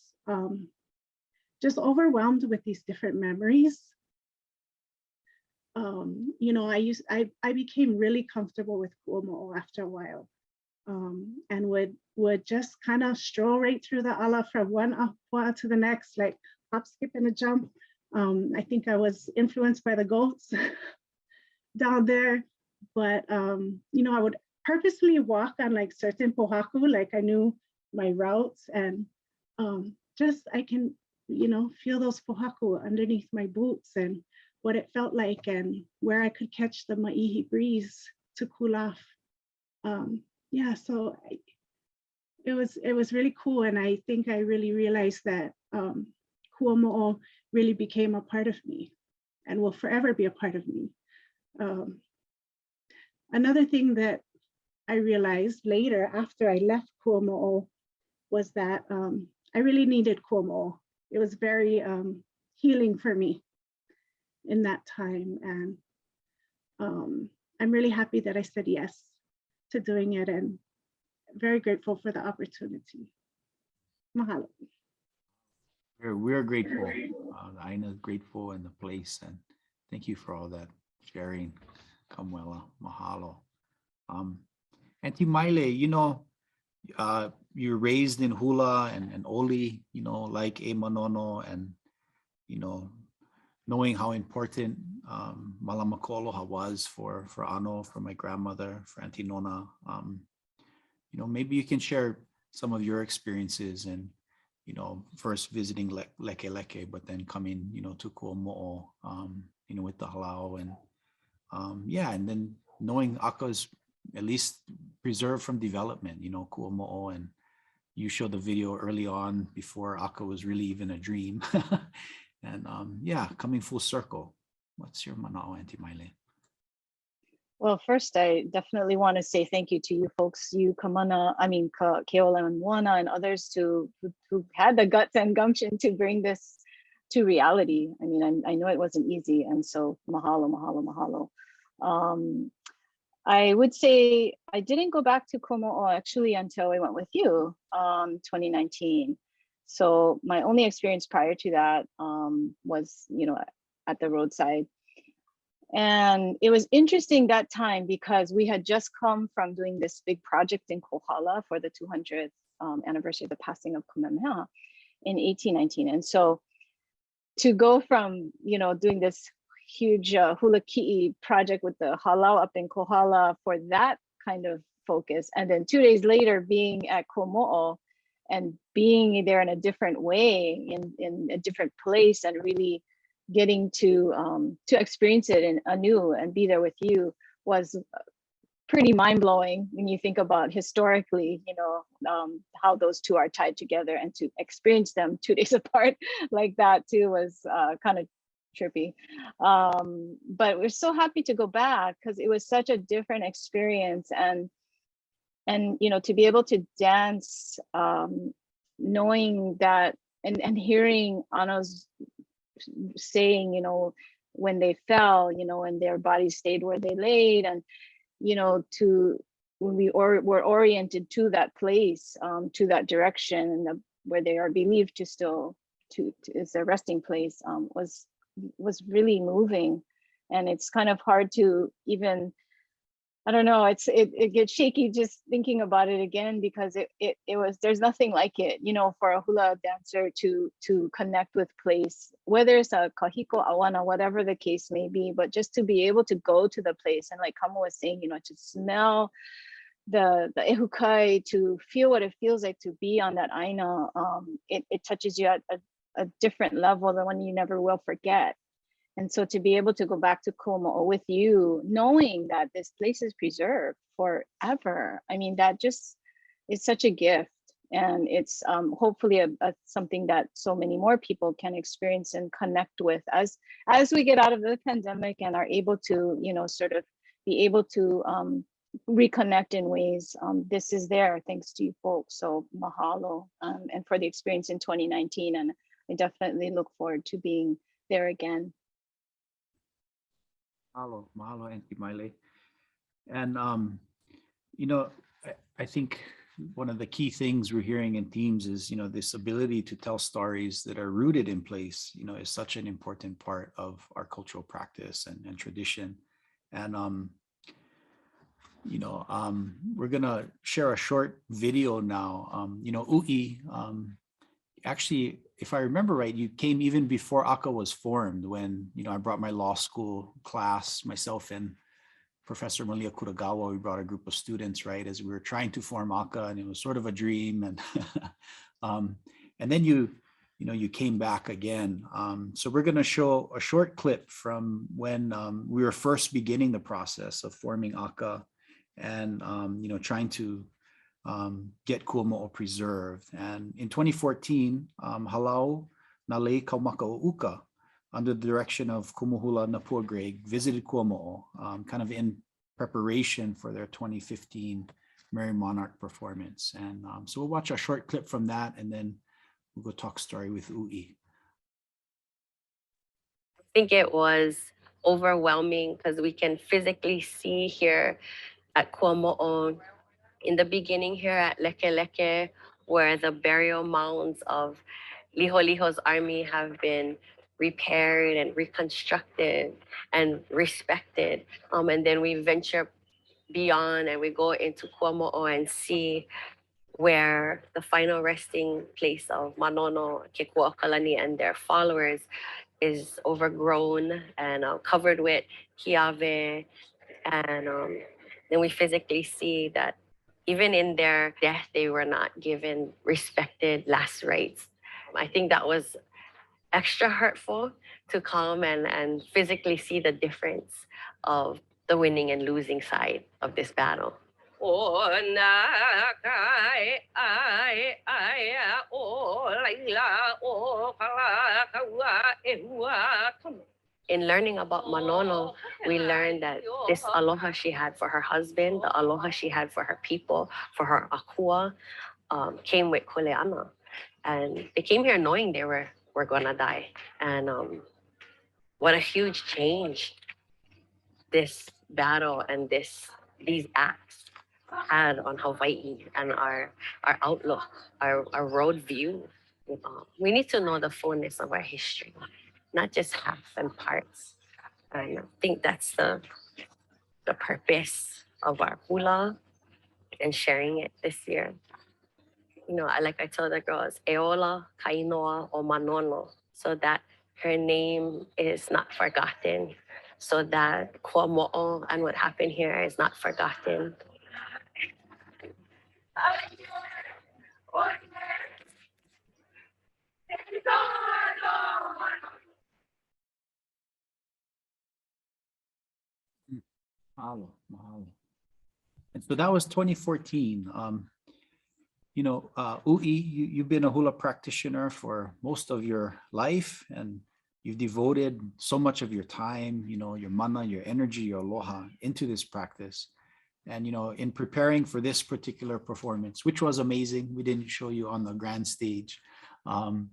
just overwhelmed with these different memories. I became really comfortable with KuaMoʻo after a while, and would just kind of stroll right through the ala from one ahua to the next, like hop, skip, and a jump. I think I was influenced by the goats down there, but I would purposely walk on like certain pohaku, like I knew my routes, and just I can feel those pohaku underneath my boots and what it felt like and where I could catch the Maiʻihi breeze to cool off. Yeah, so it was really cool, and I think I really realized that KuaMoʻo really became a part of me and will forever be a part of me. Um, Another thing that I realized later after I left KuaMoʻolelo was that I really needed KuaMoʻolelo. It was very healing for me in that time. And I'm really happy that I said yes to doing it and very grateful for the opportunity. Mahalo. We're grateful. Aina's grateful in the place, and thank you for all that sharing. Kamuela, mahalo. Auntie Maile, you know, you're raised in hula and oli, you know, like e manono, and you know, knowing how important malama koaloha was for Ano, for my grandmother, for Auntie Nona. You know, maybe you can share some of your experiences and, you know, first visiting Leke, but then coming, you know, to KuaMoʻolelo, you know, with the halau, and yeah, and then knowing Aka's at least preserved from development, you know, KuaMoʻolelo, and you showed the video early on before Aka was really even a dream. And yeah, coming full circle. What's your manao, Auntie Maile? Well, first, I definitely want to say thank you to you folks, you Kamana, Keola and Moana and others who had the guts and gumption to bring this to reality. I mean, I know it wasn't easy, and so mahalo, mahalo, mahalo. I would say I didn't go back to KuaMoʻolelo actually until I went with you, 2019. So my only experience prior to that was, you know, at the roadside. And it was interesting that time because we had just come from doing this big project in Kohala for the 200th anniversary of the passing of Kamehameha in 1819. And so to go from, you know, doing this huge hula ki'i project with the halau up in Kohala for that kind of focus, and then 2 days later being at KuaMoʻolelo and being there in a different way, in a different place, and really getting to experience it in anew and be there with you was pretty mind-blowing when you think about historically, you know, how those two are tied together, and to experience them 2 days apart like that too was kind of trippy. But we're so happy to go back because it was such a different experience, and you know, to be able to dance, knowing that, and hearing Ano's saying, you know, when they fell, you know, and their bodies stayed where they laid, and you know, when we were oriented to that place, to that direction, and where they are believed to still to is their resting place, was really moving. And it's kind of hard to even, I don't know, it gets shaky just thinking about it again, because it was, there's nothing like it, you know, for a hula dancer to connect with place, whether it's a kahiko, awana, whatever the case may be, but just to be able to go to the place, and like Kama was saying, you know, to smell the ehukai, to feel what it feels like to be on that aina, it touches you at a different level, than one you never will forget. And so to be able to go back to KuaMoʻolelo with you, knowing that this place is preserved forever, I mean, that just is such a gift. And it's hopefully something that so many more people can experience and connect with as we get out of the pandemic and are able to, you know, sort of be able to reconnect in ways. This is there thanks to you folks. So mahalo, and for the experience in 2019. And I definitely look forward to being there again. Mahalo, Auntie Maile. And you know, I think one of the key things we're hearing in teams is, you know, this ability to tell stories that are rooted in place, you know, is such an important part of our cultural practice and tradition. And you know, we're gonna share a short video now. You know, U'i, actually, if I remember right, you came even before Aka was formed, when, you know, I brought my law school class, myself and Professor Malia Kuragawa, we brought a group of students, right, as we were trying to form Aka, and it was sort of a dream. And and then you know, you came back again. So we're gonna show a short clip from when we were first beginning the process of forming Aka, and you know, trying to get KuaMoʻolelo preserved. And in 2014, Halau Nalei Kaumakauuka under the direction of Kumuhula Napua Greg, visited KuaMoʻo, kind of in preparation for their 2015 Merry Monarch performance. And so we'll watch a short clip from that, and then we'll go talk story with Ui. I think it was overwhelming because we can physically see here at KuaMoʻo, in the beginning here at Leke Leke, where the burial mounds of Liholiho's army have been repaired and reconstructed and respected. And then we venture beyond and we go into KuaMoʻo and see where the final resting place of Manono, Kekuaokalani, and their followers is overgrown and covered with kiave. And then we physically see that even in their death, they were not given respected last rites. I think that was extra hurtful to come and physically see the difference of the winning and losing side of this battle. In learning about Manono, we learned that this aloha she had for her husband, the aloha she had for her people, for her akua, came with kuleana. And they came here knowing they were gonna die. And what a huge change this battle and these acts had on Hawaii and our outlook, our road view. We need to know the fullness of our history, not just half and parts. And I think that's the purpose of our hula and sharing it this year. You know, like I told the girls, Eola, Kainoa, o Manono, so that her name is not forgotten, so that KuaMoʻo and what happened here is not forgotten. Mahalo, mahalo. And so that was 2014. You know, Ui, you've been a hula practitioner for most of your life, and you've devoted so much of your time, you know, your mana, your energy, your aloha into this practice. And, you know, in preparing for this particular performance, which was amazing, we didn't show you on the grand stage, and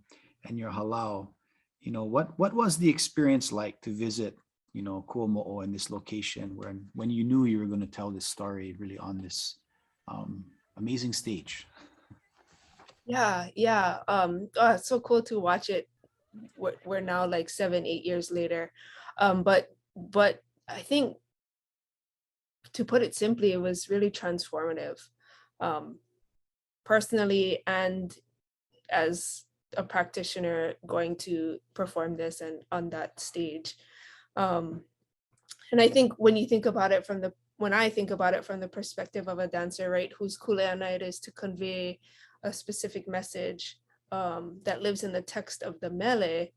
your halau, you know, what was the experience like to visit, you know, KuaMoʻo in this location when you knew you were going to tell this story really on this amazing stage? Yeah. It's so cool to watch it. We're now like 7-8 years later. But I think, to put it simply, it was really transformative, personally and as a practitioner going to perform this and on that stage. And I think when I think about it from the perspective of a dancer, right, whose kuleana it is to convey a specific message that lives in the text of the mele,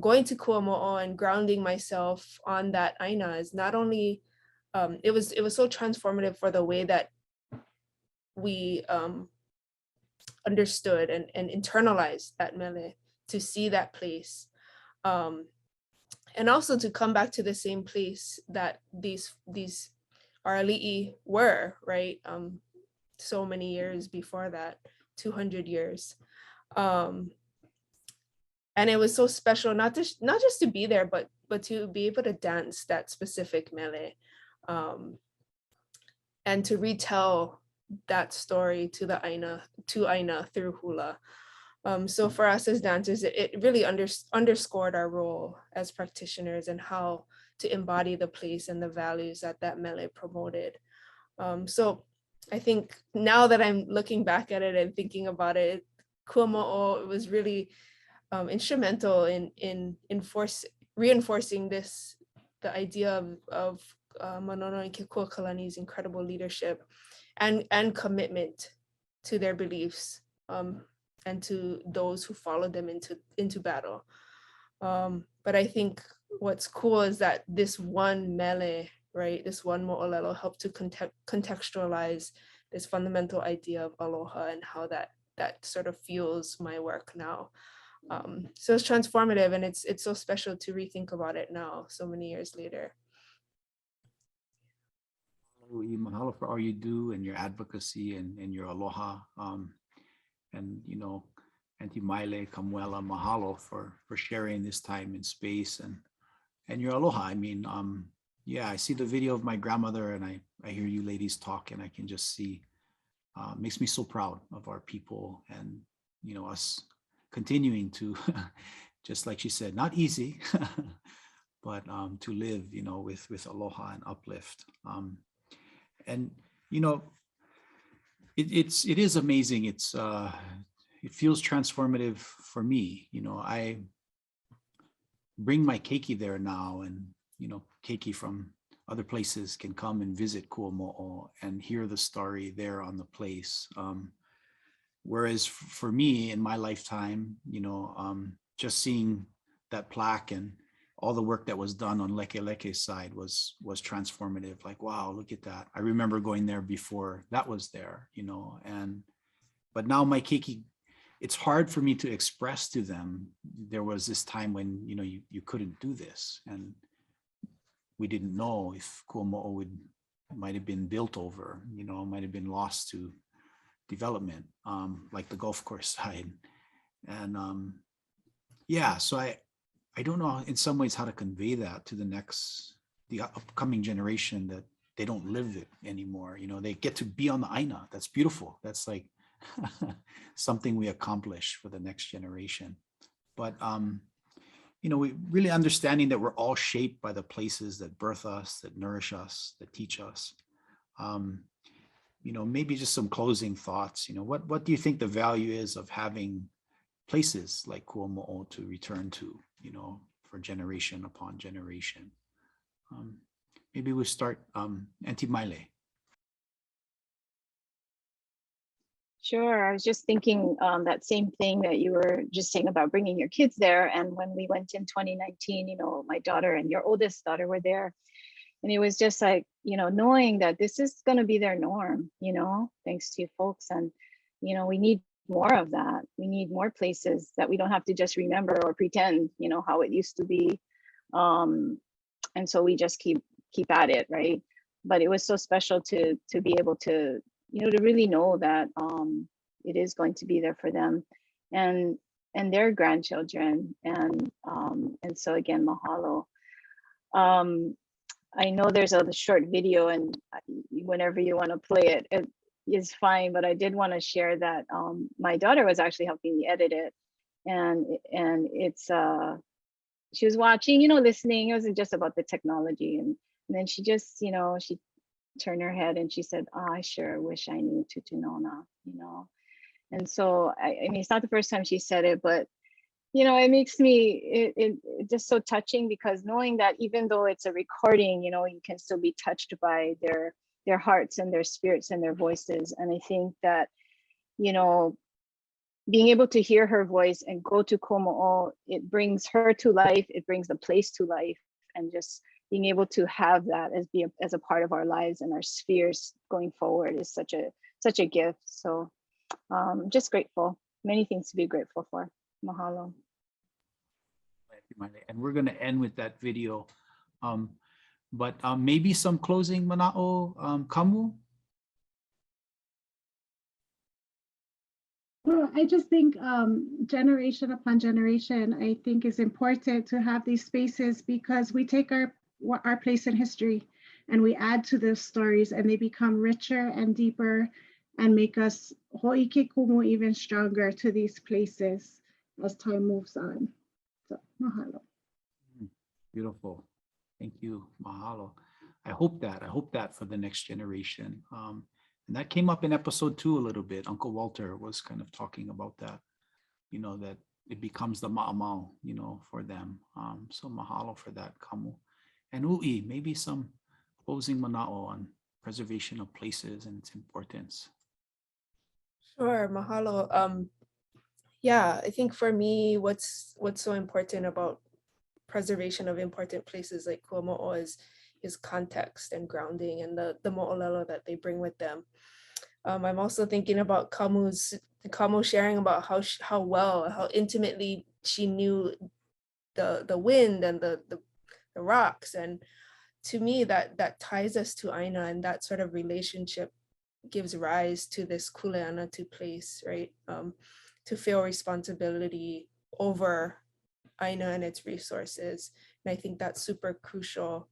going to KuaMoʻo and grounding myself on that aina is not only, it was so transformative for the way that we understood and internalized that mele, to see that place. And also to come back to the same place that these our ali'i were, right? So many years before that, 200 years. And it was so special, not just to be there, but to be able to dance that specific mele, and to retell that story to the aina through hula. So for us as dancers, it really underscored our role as practitioners and how to embody the place and the values that mele promoted. So I think now that I'm looking back at it and thinking about it, KuaMoʻo was really instrumental in reinforcing the idea of Manono and Kekuaokalani's incredible leadership and commitment to their beliefs, and to those who followed them into battle. But I think what's cool is that this one mele, right, this one mo'olelo helped to contextualize this fundamental idea of aloha and how that sort of fuels my work now. So it's transformative, and it's so special to rethink about it now, so many years later. Mahalo for all you do and your advocacy and your aloha. And, you know, Auntie Maile, Kamuela, mahalo for sharing this time and space and your aloha. I mean, yeah, I see the video of my grandmother and I hear you ladies talk and I can just see, makes me so proud of our people and, you know, us continuing to, just like she said, not easy, but to live, you know, with aloha and uplift. And, you know, it is amazing. It feels transformative for me. You know, I bring my keiki there now, and, you know, keiki from other places can come and visit KuaMoʻolelo and hear the story there on the place. Whereas for me in my lifetime, you know, just seeing that plaque and all the work that was done on Leke side was transformative. Like, wow, look at that. I remember going there before that was there, you know, but now my keiki, it's hard for me to express to them. There was this time when, you know, you couldn't do this and we didn't know if KuaMoʻolelo might have been built over, you know, might have been lost to development, like the golf course side. And yeah, so I don't know in some ways how to convey that to the upcoming generation, that they don't live it anymore. You know, they get to be on the aina. That's beautiful. That's like something we accomplish for the next generation. But, you know, we really understanding that we're all shaped by the places that birth us, that nourish us, that teach us. You know, maybe just some closing thoughts. You know, what do you think the value is of having places like KuaMoʻolelo to return to, you know, for generation upon generation? Maybe we'll start, Auntie Maile. Sure. I was just thinking that same thing that you were just saying about bringing your kids there. And when we went in 2019, you know, my daughter and your oldest daughter were there. And it was just like, you know, knowing that this is going to be their norm, you know, thanks to you folks. And, you know, we need more of that. We need more places that we don't have to just remember or pretend, you know, how it used to be. And so we just keep at it, right? But it was so special to be able to, you know, to really know that it is going to be there for them and their grandchildren. And so again, mahalo. I know there's a short video, and whenever you want to play it, it is fine. But I did want to share that my daughter was actually helping me edit it, and it's she was watching, you know, listening. It wasn't just about the technology, and then she just, you know, she turned her head and she said, "Oh, I sure wish I knew Tutunona," you know. And so I mean, it's not the first time she said it, but you know, it makes me it just so touching, because knowing that even though it's a recording, you know, you can still be touched by their hearts and their spirits and their voices. And I think that, you know, being able to hear her voice and go to KuaMoʻolelo, it brings her to life, it brings the place to life, and just being able to have that as a part of our lives and our spheres going forward is such a gift. So just grateful. Many things to be grateful for. Mahalo. And we're going to end with that video. But maybe some closing mana'o, Kamu? Well, I just think generation upon generation, I think is important to have these spaces, because we take our place in history and we add to those stories, and they become richer and deeper and make us ho'ike kumu even stronger to these places as time moves on. So, mahalo. Beautiful. Thank you. Mahalo. I hope that for the next generation. And that came up in episode 2 a little bit. Uncle Walter was kind of talking about that, you know, that it becomes the ma'amau, you know, for them. So mahalo for that, Kamu. And Ui, maybe some closing mana'o on preservation of places and its importance. Sure, mahalo. Yeah, I think for me, what's so important about preservation of important places like KuaMoʻolelo is context and grounding, and the mo'olelo that they bring with them. I'm also thinking about Kamu sharing about how intimately she knew the wind and the rocks. And to me, that ties us to Aina, and that sort of relationship gives rise to this kuleana place, right? To feel responsibility over Aina and its resources. And I think that's super crucial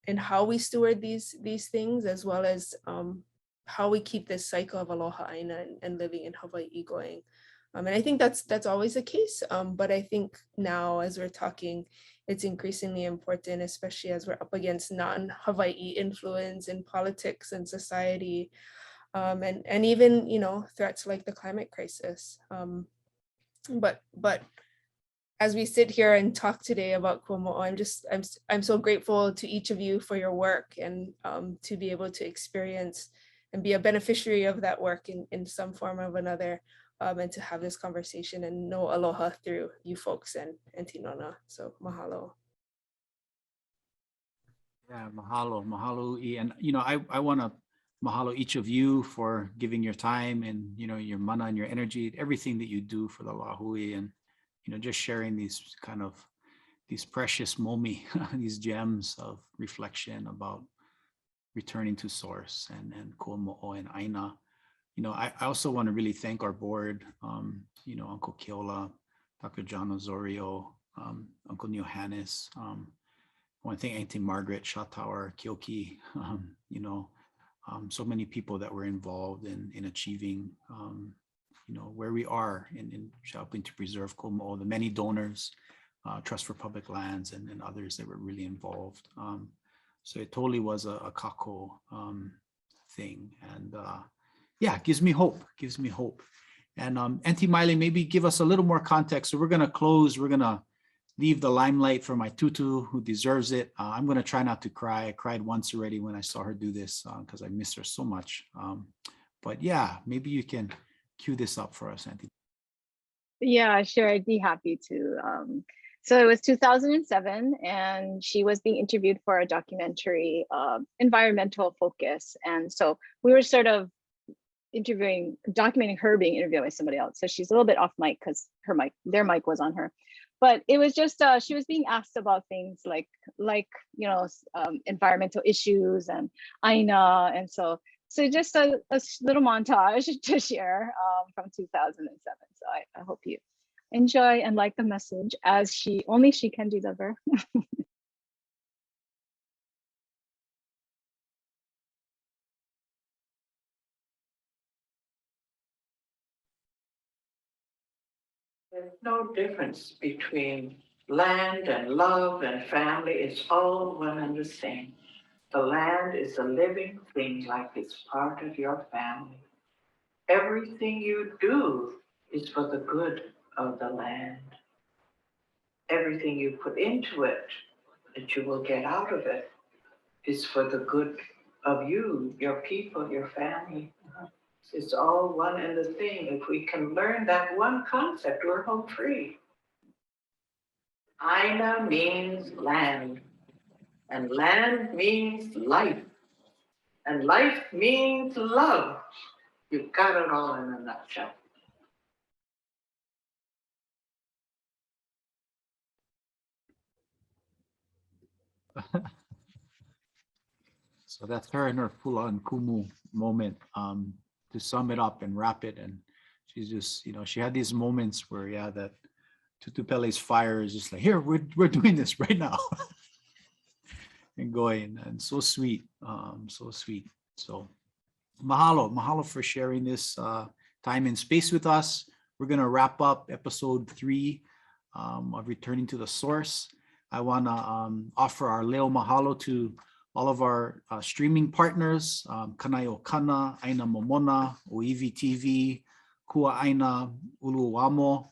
in how we steward these things, as well as how we keep this cycle of aloha Aina and living in Hawaii going. And I think that's always the case. But I think now, as we're talking, it's increasingly important, especially as we're up against non-Hawaii influence in politics and society, and even, you know, threats like the climate crisis. But as we sit here and talk today about KuaMoʻo, I'm so grateful to each of you for your work, and to be able to experience and be a beneficiary of that work in some form or another, and to have this conversation and know aloha through you folks and Tinona. So mahalo. Yeah, mahalo, Ui. And, you know, I want to mahalo each of you for giving your time and, you know, your mana and your energy, everything that you do for the Lahui, and, you know, just sharing these precious momi, these gems of reflection about returning to source and KuaMoʻo and Aina. You know, I also want to really thank our board, you know, Uncle Keola, Dr. John Osorio, Uncle Neil Hannes. I want to thank Auntie Margaret Shatauer, Kyoki, you know, so many people that were involved in achieving, you know, where we are in helping to preserve KuaMoʻo, the many donors, Trust for Public Lands, and others that were really involved. So it totally was a kako thing. And yeah, it gives me hope, And Auntie Miley, maybe give us a little more context. So we're going to close. We're going to leave the limelight for my tutu, who deserves it. I'm going to try not to cry. I cried once already when I saw her do this because I miss her so much. But yeah, maybe you can cue this up for us, Auntie. Yeah, sure. I'd be happy to. So it was 2007, and she was being interviewed for a documentary, environmental focus. And so we were sort of documenting her being interviewed by somebody else. So she's a little bit off mic because their mic was on her. But it was just, she was being asked about things like you know, environmental issues and Aina. And so just a little montage to share from 2007. So I hope you enjoy and like the message as only she can deliver. There's no difference between land and love and family. It's all one and the same. The land is a living thing, like it's part of your family. Everything you do is for the good of the land. Everything you put into it, that you will get out of it, is for the good of you, your people, your family. It's all one and the same. If we can learn that one concept, we're home free. Aina means land, and land means life, and life means love. You've got it all in a nutshell. So that's her in her full-on kumu moment, to sum it up and wrap it. And she's just, you know, she had these moments where, yeah, that Tutupele's fire is just like, here, we're doing this right now. And going, and so sweet, so sweet. So mahalo for sharing this time and space with us. We're gonna wrap up episode 3 of Returning to the Source. I wanna offer our leo mahalo to all of our streaming partners, Kanaio Kana, Aina Momona, Oiwi TV, Kua Aina, Uluwamo,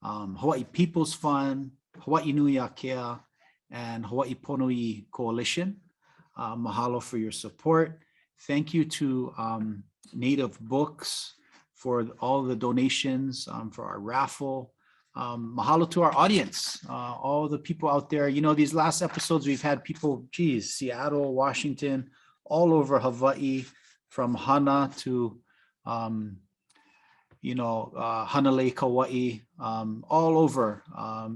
Hawaii People's Fund, Hawaii Nui Akea, and Hawaii Ponui Coalition. Mahalo for your support. Thank you to Native Books for all the donations, for our raffle. Mahalo to our audience, all the people out there. You know, these last episodes, we've had people, geez, Seattle, Washington, all over Hawaii, from Hana to Hanalei, Kauai, all over,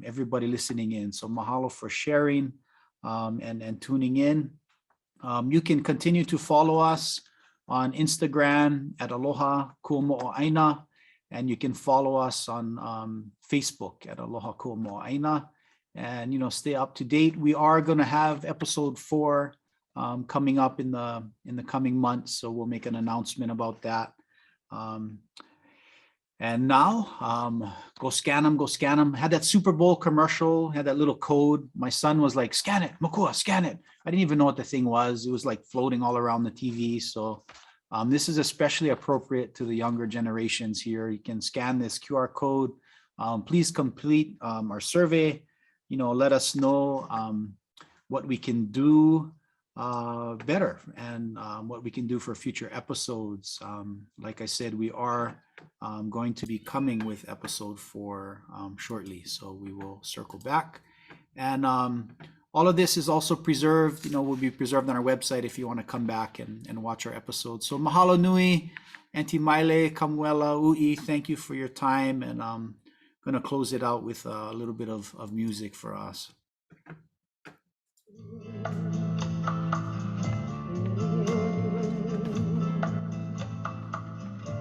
everybody listening in. So mahalo for sharing and tuning in. You can continue to follow us on Instagram at Aloha KuaMoʻolelo, and you can follow us on Facebook at Aloha KuaMoʻolelo, and stay up to date. We are going to have episode 4 coming up in the coming months, so we'll make an announcement about that. And now, go scan them. Had that Super Bowl commercial, had that little code. My son was like, scan it, Makua, scan it. I didn't even know what the thing was. It was like floating all around the TV. So this is especially appropriate to the younger generations here. You can scan this QR code. Please complete our survey. Let us know what we can do better and what we can do for future episodes. Like I said, we are going to be coming with episode 4 shortly, so we will circle back. And all of this is also preserved, will be preserved on our website if you want to come back and watch our episodes. So mahalo nui, Auntie Maile, Kamuela, Ui, thank you for your time, and I'm going to close it out with a little bit of music for us.